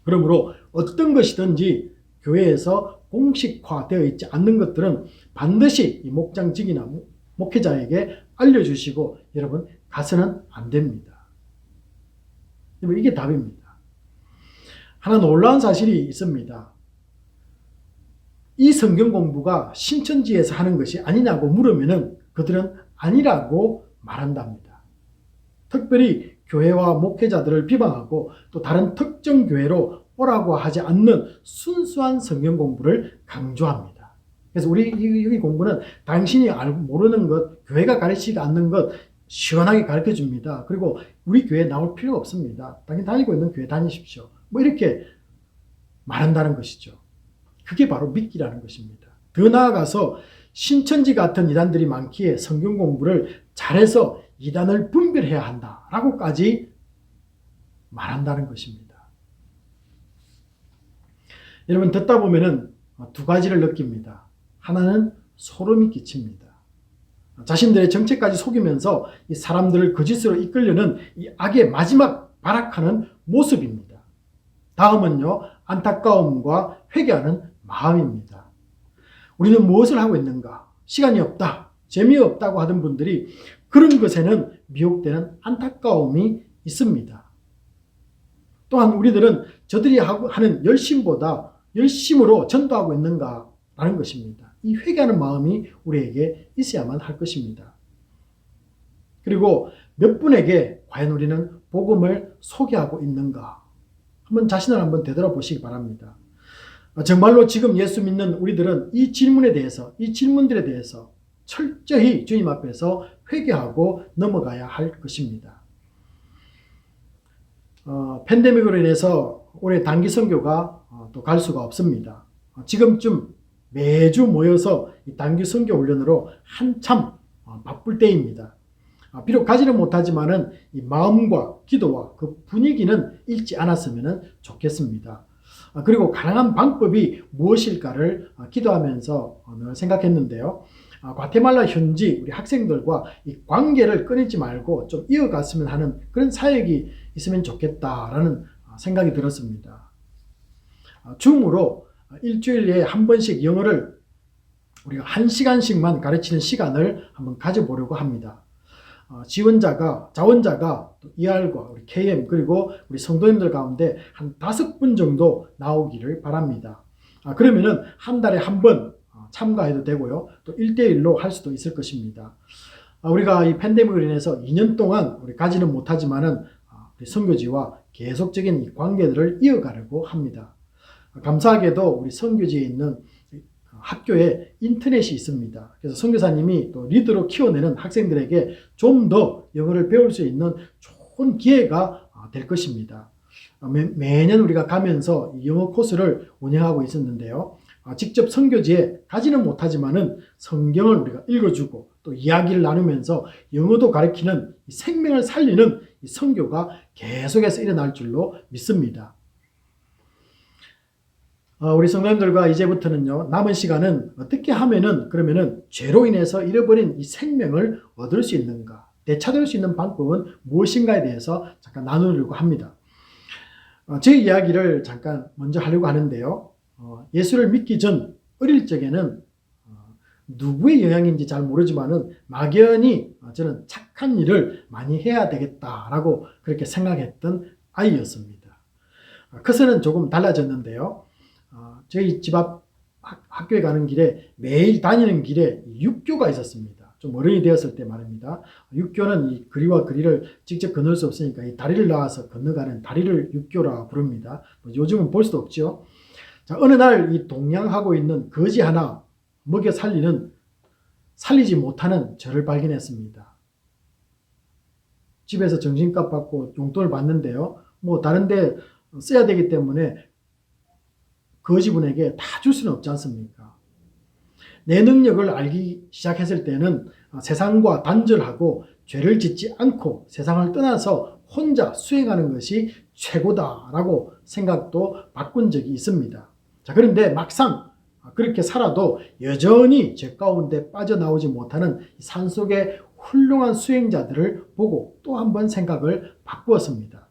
그러므로 어떤 것이든지 교회에서 공식화되어 있지 않는 것들은 반드시 이 목장직이나 목회자에게 알려주시고 여러분 가서는 안 됩니다. 여러분, 이게 답입니다. 하나 놀라운 사실이 있습니다. 이 성경 공부가 신천지에서 하는 것이 아니냐고 물으면은 그들은 아니라고 말한답니다. 특별히 교회와 목회자들을 비방하고 또 다른 특정 교회로 오라고 하지 않는 순수한 성경 공부를 강조합니다. 그래서 우리 이 공부는 당신이 모르는 것, 교회가 가르치지 않는 것 시원하게 가르쳐 줍니다. 그리고 우리 교회에 나올 필요가 없습니다. 당신 다니고 있는 교회 다니십시오. 뭐 이렇게 말한다는 것이죠. 그게 바로 믿기라는 것입니다. 더 나아가서 신천지 같은 이단들이 많기에 성경 공부를 잘해서 이단을 분별해야 한다라고까지 말한다는 것입니다. 여러분, 듣다 보면은 두 가지를 느낍니다. 하나는 소름이 끼칩니다. 자신들의 정체까지 속이면서 이 사람들을 거짓으로 이끌려는 이 악의 마지막 발악하는 모습입니다. 다음은요, 안타까움과 회개하는 마음입니다. 우리는 무엇을 하고 있는가? 시간이 없다, 재미없다고 하던 분들이 그런 것에는 미혹되는 안타까움이 있습니다. 또한 우리들은 저들이 하는 열심보다 열심으로 전도하고 있는가라는 것입니다. 이 회개하는 마음이 우리에게 있어야만 할 것입니다. 그리고 몇 분에게 과연 우리는 복음을 소개하고 있는가? 한번 자신을 한번 되돌아보시기 바랍니다. 정말로 지금 예수 믿는 우리들은 이 질문에 대해서, 이 질문들에 대해서 철저히 주님 앞에서 회개하고 넘어가야 할 것입니다. 팬데믹으로 인해서 올해 단기 선교가 또 갈 수가 없습니다. 지금쯤 매주 모여서 이 단기 선교 훈련으로 한참 바쁠 때입니다. 비록 가지는 못하지만은 이 마음과 기도와 그 분위기는 잃지 않았으면 좋겠습니다. 그리고 가능한 방법이 무엇일까를 기도하면서 생각했는데요. 과테말라 현지 우리 학생들과 이 관계를 끊이지 말고 좀 이어갔으면 하는 그런 사역이 있으면 좋겠다라는 생각이 들었습니다. 줌으로 일주일에 한 번씩 영어를 우리가 1시간씩만 가르치는 시간을 한번 가져보려고 합니다. 자원자가 또 ER과 우리 KM 그리고 우리 성도님들 가운데 한 5분 정도 나오기를 바랍니다. 그러면은 한 달에 한 번 참가해도 되고요. 또 1대1로 할 수도 있을 것입니다. 우리가 이 팬데믹으로 인해서 2년 동안 우리 가지는 못하지만은 우리 선교지와 계속적인 이 관계들을 이어가려고 합니다. 감사하게도 우리 선교지에 있는 학교에 인터넷이 있습니다. 그래서 선교사님이 또 리더로 키워내는 학생들에게 좀 더 영어를 배울 수 있는 좋은 기회가 될 것입니다. 매년 우리가 가면서 영어 코스를 운영하고 있었는데요. 직접 선교지에 가지는 못하지만은 성경을 우리가 읽어주고 또 이야기를 나누면서 영어도 가르치는 생명을 살리는 이 선교가 계속해서 일어날 줄로 믿습니다. 우리 성도님들과 이제부터는요, 남은 시간은 어떻게 하면은 그러면은 죄로 인해서 잃어버린 이 생명을 얻을 수 있는가, 되찾을 수 있는 방법은 무엇인가에 대해서 잠깐 나누려고 합니다. 제 이야기를 잠깐 먼저 하려고 하는데요. 예수를 믿기 전 어릴 적에는 누구의 영향인지 잘 모르지만은 막연히 저는 착한 일을 많이 해야 되겠다라고 그렇게 생각했던 아이였습니다. 커서는 조금 달라졌는데요. 저희 집 앞 학교에 가는 길에 매일 다니는 길에 육교가 있었습니다. 좀 어른이 되었을 때 말입니다. 육교는 이 거리와 거리를 직접 건널 수 없으니까 이 다리를 나와서 건너가는 다리를 육교라 부릅니다. 요즘은 볼 수도 없죠. 자, 어느 날 이 동냥하고 있는 거지 하나 먹여 살리지 못하는 저를 발견했습니다. 집에서 정신값 받고 용돈을 받는데요. 뭐 다른 데 써야 되기 때문에 거지분에게 다 줄 수는 없지 않습니까? 내 능력을 알기 시작했을 때는 세상과 단절하고 죄를 짓지 않고 세상을 떠나서 혼자 수행하는 것이 최고다라고 생각도 바꾼 적이 있습니다. 자, 그런데 막상 그렇게 살아도 여전히 죄 가운데 빠져나오지 못하는 산속의 훌륭한 수행자들을 보고 또 한 번 생각을 바꾸었습니다.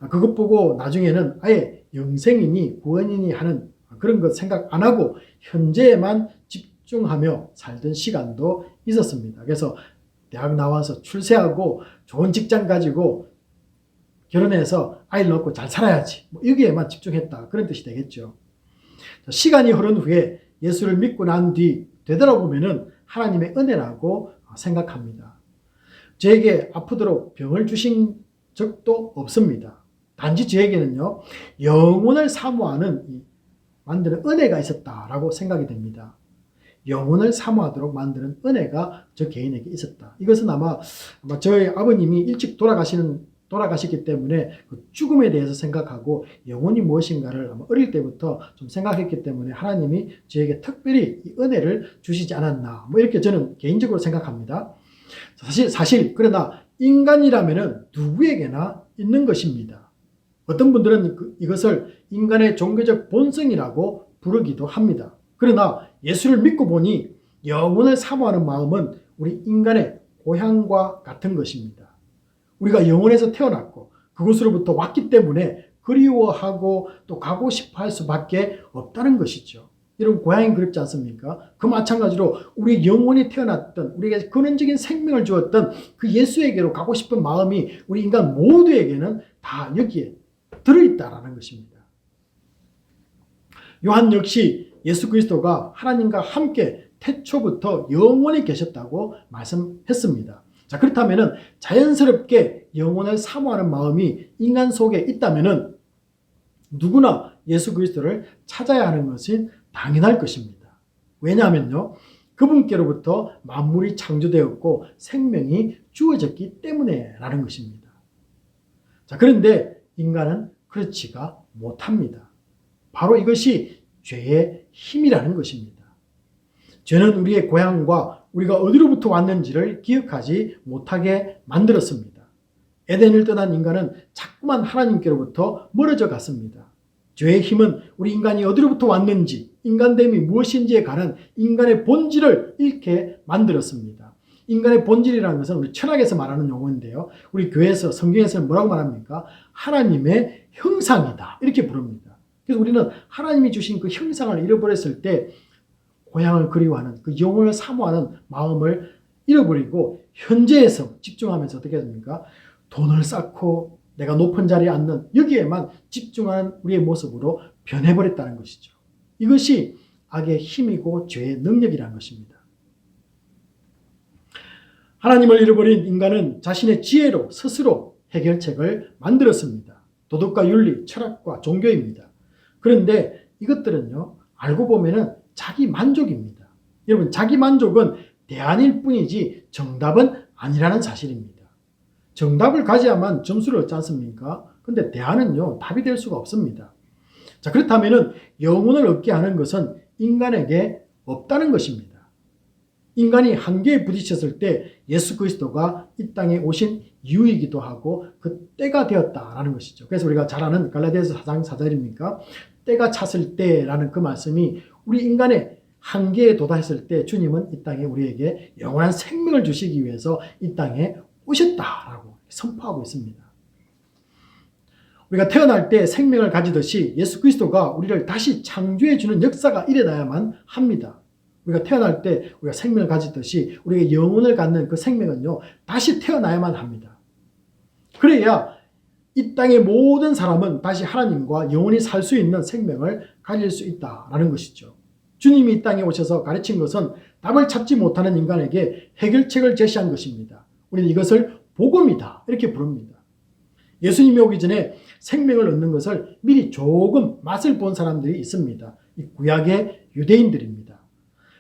그것 보고 나중에는 아예 영생이니 구원이니 하는 그런 것 생각 안 하고 현재에만 집중하며 살던 시간도 있었습니다. 그래서 대학 나와서 출세하고 좋은 직장 가지고 결혼해서 아이를 낳고 잘 살아야지, 뭐 여기에만 집중했다, 그런 뜻이 되겠죠. 시간이 흐른 후에 예수를 믿고 난 뒤 되돌아보면은 하나님의 은혜라고 생각합니다. 저에게 아프도록 병을 주신 적도 없습니다. 단지 저에게는요, 영혼을 사모하는 만드는 은혜가 있었다라고 생각이 됩니다. 영혼을 사모하도록 만드는 은혜가 저 개인에게 있었다. 이것은 아마 저희 아버님이 일찍 돌아가시기 때문에 그 죽음에 대해서 생각하고 영혼이 무엇인가를 아마 어릴 때부터 좀 생각했기 때문에 하나님이 저에게 특별히 이 은혜를 주시지 않았나, 뭐 이렇게 저는 개인적으로 생각합니다. 사실 그러나 인간이라면은 누구에게나 있는 것입니다. 어떤 분들은 이것을 인간의 종교적 본성이라고 부르기도 합니다. 그러나 예수를 믿고 보니 영혼을 사모하는 마음은 우리 인간의 고향과 같은 것입니다. 우리가 영혼에서 태어났고 그곳으로부터 왔기 때문에 그리워하고 또 가고 싶어 할 수밖에 없다는 것이죠. 여러분 고향이 그립지 않습니까? 그 마찬가지로 우리 영혼이 태어났던 우리에게 근원적인 생명을 주었던 그 예수에게로 가고 싶은 마음이 우리 인간 모두에게는 다 여기에 들어있다라는 것입니다. 요한 역시 예수 그리스도가 하나님과 함께 태초부터 영원히 계셨다고 말씀했습니다. 자, 그렇다면 자연스럽게 영혼을 사모하는 마음이 인간 속에 있다면 누구나 예수 그리스도를 찾아야 하는 것은 당연할 것입니다. 왜냐하면요, 그분께로부터 만물이 창조되었고 생명이 주어졌기 때문에 라는 것입니다. 자, 그런데 인간은 그렇지가 못합니다. 바로 이것이 죄의 힘이라는 것입니다. 죄는 우리의 고향과 우리가 어디로부터 왔는지를 기억하지 못하게 만들었습니다. 에덴을 떠난 인간은 자꾸만 하나님께로부터 멀어져 갔습니다. 죄의 힘은 우리 인간이 어디로부터 왔는지, 인간됨이 무엇인지에 관한 인간의 본질을 잃게 만들었습니다. 인간의 본질이라는 것은 우리 철학에서 말하는 용어인데요. 우리 교회에서 성경에서는 뭐라고 말합니까? 하나님의 형상이다. 이렇게 부릅니다. 그래서 우리는 하나님이 주신 그 형상을 잃어버렸을 때 고향을 그리워하는 그 영혼을 사모하는 마음을 잃어버리고 현재에서 집중하면서 어떻게 됩니까? 돈을 쌓고 내가 높은 자리에 앉는 여기에만 집중하는 우리의 모습으로 변해버렸다는 것이죠. 이것이 악의 힘이고 죄의 능력이라는 것입니다. 하나님을 잃어버린 인간은 자신의 지혜로 스스로 해결책을 만들었습니다. 도덕과 윤리, 철학과 종교입니다. 그런데 이것들은요, 알고 보면은 자기 만족입니다. 여러분, 자기 만족은 대안일 뿐이지 정답은 아니라는 사실입니다. 정답을 가져야만 점수를 얻지 않습니까? 근데 대안은요, 답이 될 수가 없습니다. 자, 그렇다면 영혼을 얻게 하는 것은 인간에게 없다는 것입니다. 인간이 한계에 부딪혔을 때 예수 그리스도가 이 땅에 오신 이유이기도 하고 그 때가 되었다라는 것이죠. 그래서 우리가 잘 아는 갈라디아서 4장 4절입니까? 때가 찼을 때라는 그 말씀이 우리 인간의 한계에 도달했을 때 주님은 이 땅에 우리에게 영원한 생명을 주시기 위해서 이 땅에 오셨다라고 선포하고 있습니다. 우리가 태어날 때 생명을 가지듯이 예수 그리스도가 우리를 다시 창조해 주는 역사가 일어나야만 합니다. 우리가 태어날 때 우리가 생명을 가지듯이 우리가 영혼을 갖는 그 생명은요, 다시 태어나야만 합니다. 그래야 이 땅의 모든 사람은 다시 하나님과 영원히 살 수 있는 생명을 가질 수 있다라는 것이죠. 주님이 이 땅에 오셔서 가르친 것은 답을 찾지 못하는 인간에게 해결책을 제시한 것입니다. 우리는 이것을 복음이다 이렇게 부릅니다. 예수님이 오기 전에 생명을 얻는 것을 미리 조금 맛을 본 사람들이 있습니다. 이 구약의 유대인들입니다.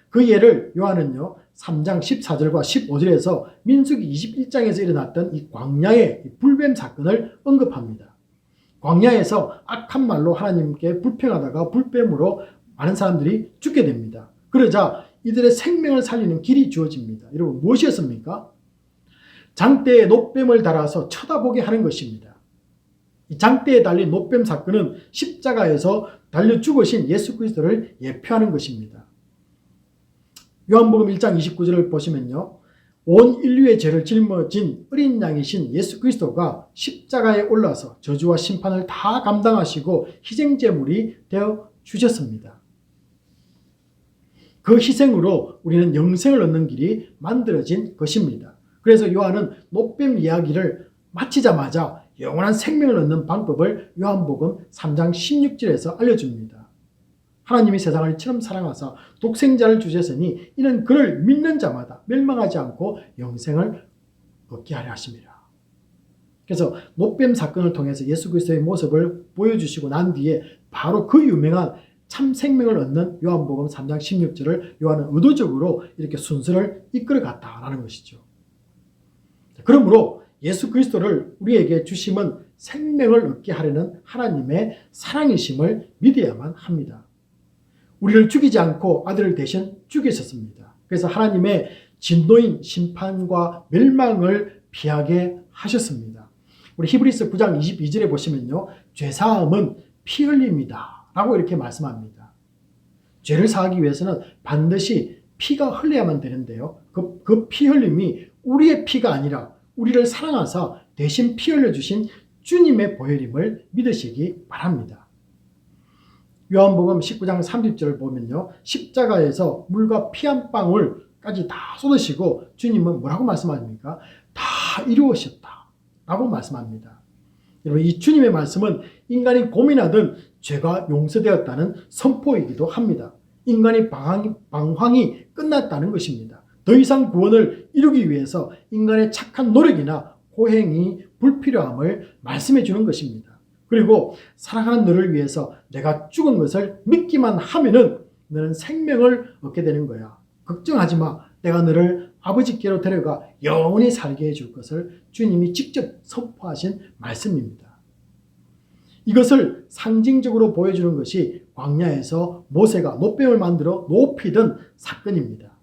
그 예를 요한은요 3장 14절과 15절에서 민수기 21장에서 일어났던 이 광야의 불뱀 사건을 언급합니다. 광야에서 악한 말로 하나님께 불평하다가 불뱀으로 많은 사람들이 죽게 됩니다. 그러자 이들의 생명을 살리는 길이 주어집니다. 여러분, 무엇이었습니까? 장대에 놋뱀을 달아서 쳐다보게 하는 것입니다. 이 장대에 달린 놋뱀 사건은 십자가에서 달려 죽으신 예수 그리스도를 예표하는 것입니다. 요한복음 1장 29절을 보시면요, 온 인류의 죄를 짊어진 어린 양이신 예수 그리스도가 십자가에 올라서 저주와 심판을 다 감당하시고 희생제물이 되어 주셨습니다. 그 희생으로 우리는 영생을 얻는 길이 만들어진 것입니다. 그래서 요한은 놋뱀 이야기를 마치자마자 영원한 생명을 얻는 방법을 요한복음 3장 16절에서 알려줍니다. 하나님이 세상을 이처럼 사랑하사 독생자를 주셨으니 이는 그를 믿는 자마다 멸망하지 않고 영생을 얻게 하려 하심이라. 그래서 놋뱀 사건을 통해서 예수 그리스도의 모습을 보여주시고 난 뒤에 바로 그 유명한 참 생명을 얻는 요한복음 3장 16절을 요한은 의도적으로 이렇게 순서를 이끌어 갔다라는 것이죠. 그러므로 예수 그리스도를 우리에게 주심은 생명을 얻게 하려는 하나님의 사랑이심을 믿어야만 합니다. 우리를 죽이지 않고 아들을 대신 죽이셨습니다. 그래서 하나님의 진노인 심판과 멸망을 피하게 하셨습니다. 우리 히브리서 9장 22절에 보시면요, 죄사함은 피 흘림이다 라고 이렇게 말씀합니다. 죄를 사하기 위해서는 반드시 피가 흘려야만 되는데요, 그 피 흘림이 우리의 피가 아니라 우리를 사랑하사 대신 피 흘려주신 주님의 보혈임을 믿으시기 바랍니다. 요한복음 19장 30절을 보면요. 십자가에서 물과 피 한 방울까지 다 쏟으시고 주님은 뭐라고 말씀하십니까? 다 이루어졌다 라고 말씀합니다. 여러분, 이 주님의 말씀은 인간이 고민하던 죄가 용서되었다는 선포이기도 합니다. 인간의 방황이 끝났다는 것입니다. 더 이상 구원을 이루기 위해서 인간의 착한 노력이나 고행이 불필요함을 말씀해 주는 것입니다. 그리고 사랑하는 너를 위해서 내가 죽은 것을 믿기만 하면은 너는 생명을 얻게 되는 거야. 걱정하지 마. 내가 너를 아버지께로 데려가 영원히 살게 해줄 것을 주님이 직접 선포하신 말씀입니다. 이것을 상징적으로 보여주는 것이 광야에서 모세가 노뱀을 만들어 높이던 사건입니다.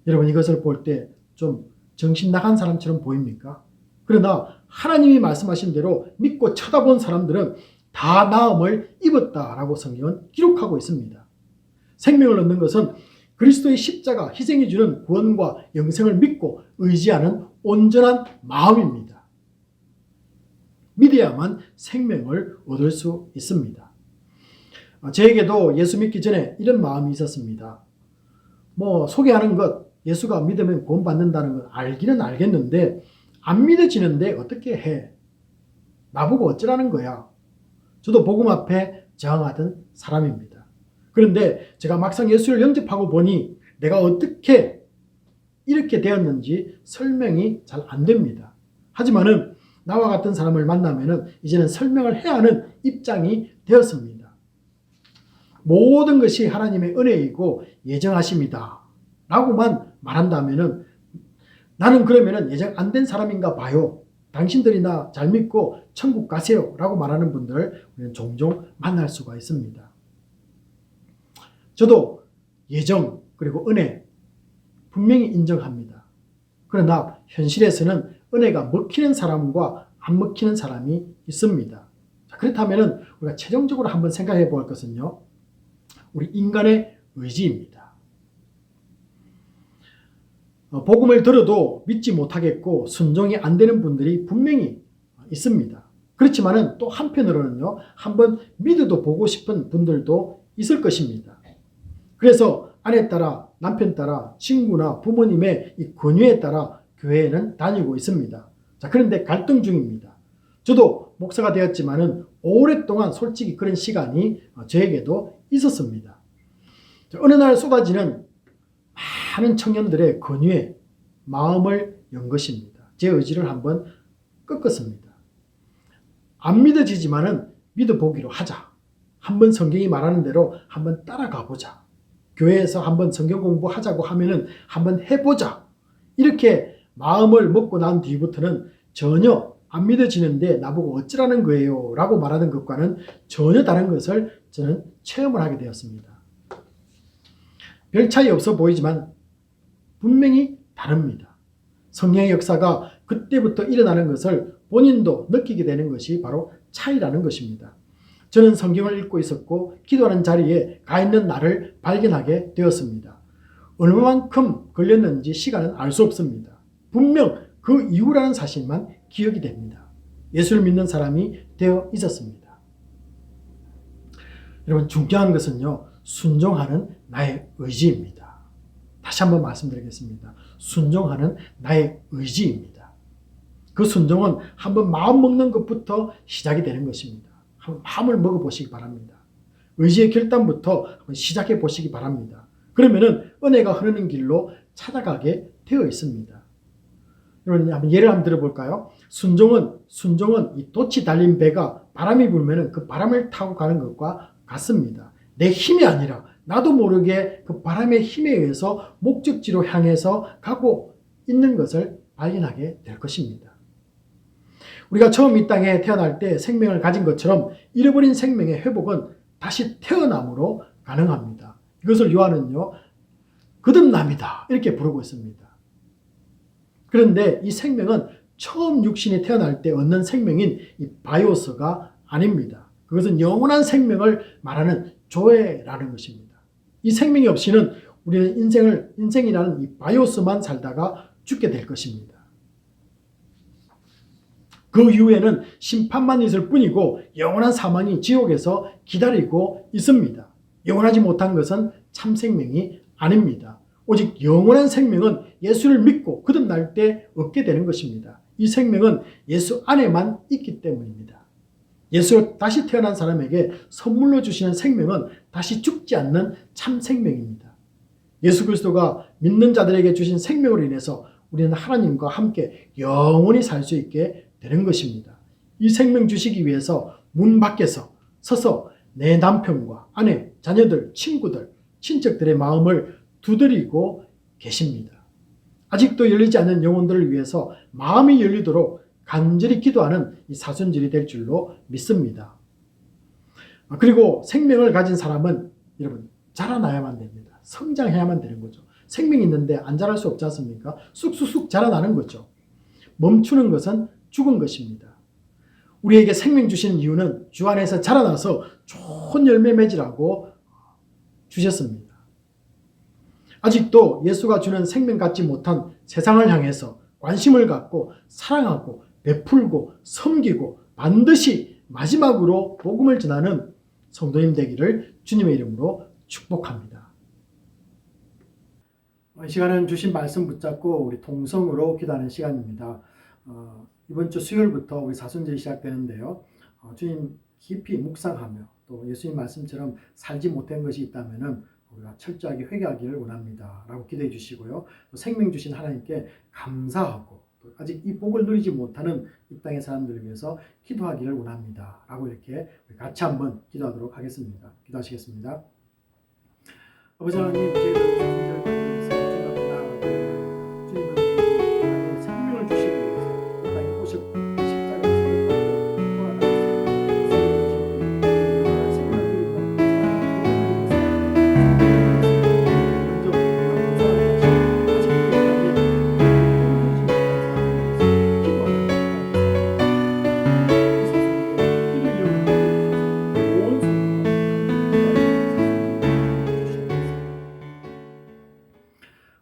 여러분, 이것을 볼 때 좀 정신 나간 사람처럼 보입니까? 그러나 하나님이 말씀하신 대로 믿고 쳐다본 사람들은 다 나음을 입었다라고 성경은 기록하고 있습니다. 생명을 얻는 것은 그리스도의 십자가 희생이 주는 구원과 영생을 믿고 의지하는 온전한 마음입니다. 믿어야만 생명을 얻을 수 있습니다. 저에게도 예수 믿기 전에 이런 마음이 있었습니다. 소개하는 것, 예수가 믿으면 구원받는다는 건 알기는 알겠는데 안 믿어지는데 어떻게 해? 나보고 어쩌라는 거야? 저도 복음 앞에 저항하던 사람입니다. 그런데 제가 막상 예수를 영접하고 보니 내가 어떻게 이렇게 되었는지 설명이 잘 안 됩니다. 하지만은 나와 같은 사람을 만나면은 이제는 설명을 해야 하는 입장이 되었습니다. 모든 것이 하나님의 은혜이고 예정하심이다 라고만 말한다면은 나는 그러면은 예정 안 된 사람인가 봐요. 당신들이나 잘 믿고 천국 가세요 라고 말하는 분들을 우리는 종종 만날 수가 있습니다. 저도 예정 그리고 은혜 분명히 인정합니다. 그러나 현실에서는 은혜가 먹히는 사람과 안 먹히는 사람이 있습니다. 그렇다면 우리가 최종적으로 한번 생각해 볼 것은요. 우리 인간의 의지입니다. 복음을 들어도 믿지 못하겠고 순종이 안 되는 분들이 분명히 있습니다. 그렇지만은 또 한편으로는요. 한번 믿어도 보고 싶은 분들도 있을 것입니다. 그래서 아내 따라 남편 따라 친구나 부모님의 이 권유에 따라 교회에는 다니고 있습니다. 자, 그런데 갈등 중입니다. 저도 목사가 되었지만은 오랫동안 솔직히 그런 시간이 저에게도 있었습니다. 자, 어느 날 쏟아지는 많은 청년들의 권유에 마음을 연 것입니다. 제 의지를 한번 꺾었습니다. 안 믿어지지만은 믿어보기로 하자. 한번 성경이 말하는 대로 한번 따라가 보자. 교회에서 한번 성경 공부하자고 하면은 한번 해보자. 이렇게 마음을 먹고 난 뒤부터는 전혀 안 믿어지는데 나보고 어쩌라는 거예요 라고 말하는 것과는 전혀 다른 것을 저는 체험을 하게 되었습니다. 별 차이 없어 보이지만 분명히 다릅니다. 성령의 역사가 그때부터 일어나는 것을 본인도 느끼게 되는 것이 바로 차이라는 것입니다. 저는 성경을 읽고 있었고 기도하는 자리에 가 있는 나를 발견하게 되었습니다. 얼마만큼 걸렸는지 시간은 알 수 없습니다. 분명 그 이후라는 사실만 기억이 됩니다. 예수를 믿는 사람이 되어 있었습니다. 여러분, 중요한 것은요. 순종하는 나의 의지입니다. 다시 한번 말씀드리겠습니다. 순종하는 나의 의지입니다. 그 순종은 한번 마음 먹는 것부터 시작이 되는 것입니다. 한번 마음을 먹어보시기 바랍니다. 의지의 결단부터 한번 시작해 보시기 바랍니다. 그러면은 은혜가 흐르는 길로 찾아가게 되어 있습니다. 여러분, 한번 예를 한번 들어볼까요? 순종은 이 돛이 달린 배가 바람이 불면은 그 바람을 타고 가는 것과 같습니다. 내 힘이 아니라 나도 모르게 그 바람의 힘에 의해서 목적지로 향해서 가고 있는 것을 발견하게 될 것입니다. 우리가 처음 이 땅에 태어날 때 생명을 가진 것처럼 잃어버린 생명의 회복은 다시 태어남으로 가능합니다. 이것을 요한은요, 거듭남이다 이렇게 부르고 있습니다. 그런데 이 생명은 처음 육신이 태어날 때 얻는 생명인 이 바이오스가 아닙니다. 그것은 영원한 생명을 말하는 조회라는 것입니다. 이 생명이 없이는 우리는 인생이라는 이 바이오스만 살다가 죽게 될 것입니다. 그 이후에는 심판만 있을 뿐이고 영원한 사망이 지옥에서 기다리고 있습니다. 영원하지 못한 것은 참 생명이 아닙니다. 오직 영원한 생명은 예수를 믿고 거듭날 때 얻게 되는 것입니다. 이 생명은 예수 안에만 있기 때문입니다. 예수 다시 태어난 사람에게 선물로 주시는 생명은 다시 죽지 않는 참 생명입니다. 예수 그리스도가 믿는 자들에게 주신 생명으로 인해서 우리는 하나님과 함께 영원히 살 수 있게 되는 것입니다. 이 생명 주시기 위해서 문 밖에서 서서 내 남편과 아내, 자녀들, 친구들, 친척들의 마음을 두드리고 계십니다. 아직도 열리지 않는 영혼들을 위해서 마음이 열리도록 간절히 기도하는 이 사순절이 될 줄로 믿습니다. 그리고 생명을 가진 사람은 여러분 자라나야만 됩니다. 성장해야만 되는 거죠. 생명이 있는데 안 자랄 수 없지 않습니까? 쑥쑥쑥 자라나는 거죠. 멈추는 것은 죽은 것입니다. 우리에게 생명 주시는 이유는 주 안에서 자라나서 좋은 열매 맺으라고 주셨습니다. 아직도 예수가 주는 생명 갖지 못한 세상을 향해서 관심을 갖고 사랑하고 베풀고 섬기고 반드시 마지막으로 복음을 전하는 성도님 되기를 주님의 이름으로 축복합니다. 이 시간은 주신 말씀 붙잡고 우리 동성으로 기도하는 시간입니다. 이번 주 수요일부터 우리 사순절이 시작되는데요. 주님 깊이 묵상하며 또 예수님 말씀처럼 살지 못한 것이 있다면 우리가 철저하게 회개하기를 원합니다. 라고 기도해 주시고요. 또 생명 주신 하나님께 감사하고 또 아직 이 복을 누리지 못하는 이 땅의 사람들을 위해서 기도하기를 원합니다. 라고 이렇게 같이 한번 기도하도록 하겠습니다. 기도하시겠습니다. 아버지 하나님, 저희들 사순절 관련해서 주님 앞에 주님은 생명을 주시기 위해서 이 땅에 오셨고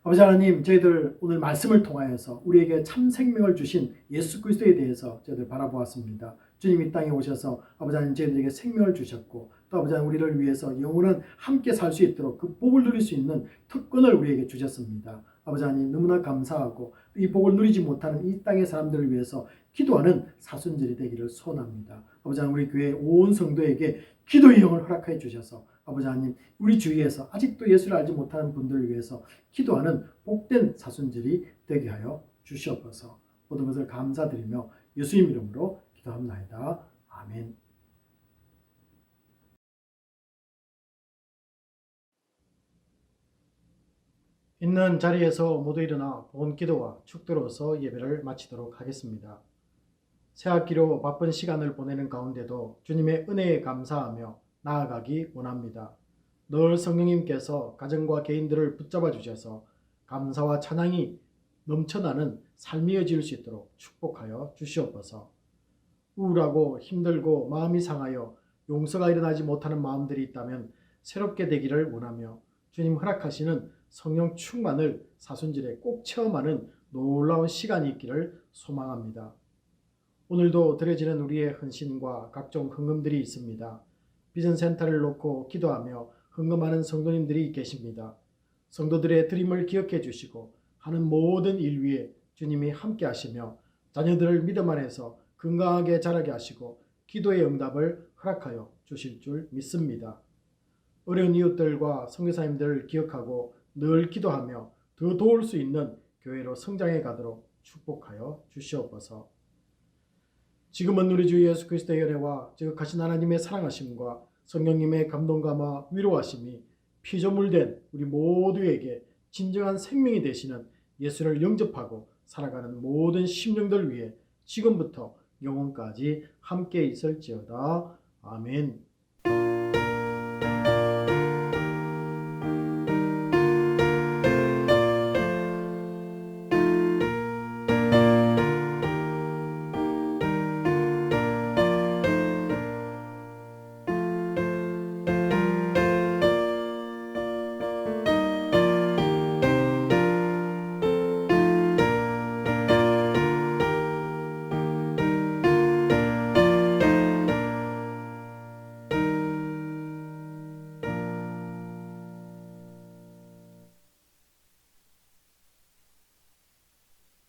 아버지 하나님, 저희들 오늘 말씀을 통하여서 우리에게 참 생명을 주신 예수 그리스도에 대해서 저희들 바라보았습니다. 주님 이 땅에 오셔서 아버지 하나님 저희들에게 생명을 주셨고 또 아버지 하나님 우리를 위해서 영원한 함께 살 수 있도록 그 복을 누릴 수 있는 특권을 우리에게 주셨습니다. 아버지 하나님 너무나 감사하고 이 복을 누리지 못하는 이 땅의 사람들을 위해서 기도하는 사순절이 되기를 소원합니다. 아버지 하나님 우리 교회 온 성도에게 기도의 영을 허락하여 주셔서 아버지 하나님 우리 주위에서 아직도 예수를 알지 못하는 분들을 위해서 기도하는 복된 사순절이 되게 하여 주시옵소서. 모든 것을 감사드리며 예수님 이름으로 기도합나이다. 아멘. 있는 자리에서 모두 일어나 본기도와 축도로서 예배를 마치도록 하겠습니다. 새학기로 바쁜 시간을 보내는 가운데도 주님의 은혜에 감사하며 나아가기 원합니다. 늘 성령님께서 가정과 개인들을 붙잡아 주셔서 감사와 찬양이 넘쳐나는 삶이 이어질 수 있도록 축복하여 주시옵소서. 우울하고 힘들고 마음이 상하여 용서가 일어나지 못하는 마음들이 있다면 새롭게 되기를 원하며 주님 허락하시는 성령 충만을 사순절에 꼭 체험하는 놀라운 시간이 있기를 소망합니다. 오늘도 드려지는 우리의 헌신과 각종 헌금들이 있습니다. 비전센터를 놓고 기도하며 헌금하는 성도님들이 계십니다. 성도들의 드림을 기억해 주시고 하는 모든 일 위에 주님이 함께 하시며 자녀들을 믿음 안에서 건강하게 자라게 하시고 기도의 응답을 허락하여 주실 줄 믿습니다. 어려운 이웃들과 선교사님들을 기억하고 늘 기도하며 더 도울 수 있는 교회로 성장해 가도록 축복하여 주시옵소서. 지금은 우리 주 예수 그리스도의 은혜와 지극하신 하나님의 사랑하심과 성령님의 감동감화 위로하심이 피조물된 우리 모두에게 진정한 생명이 되시는 예수를 영접하고 살아가는 모든 심령들 위해 지금부터 영원까지 함께 있을지어다. 아멘.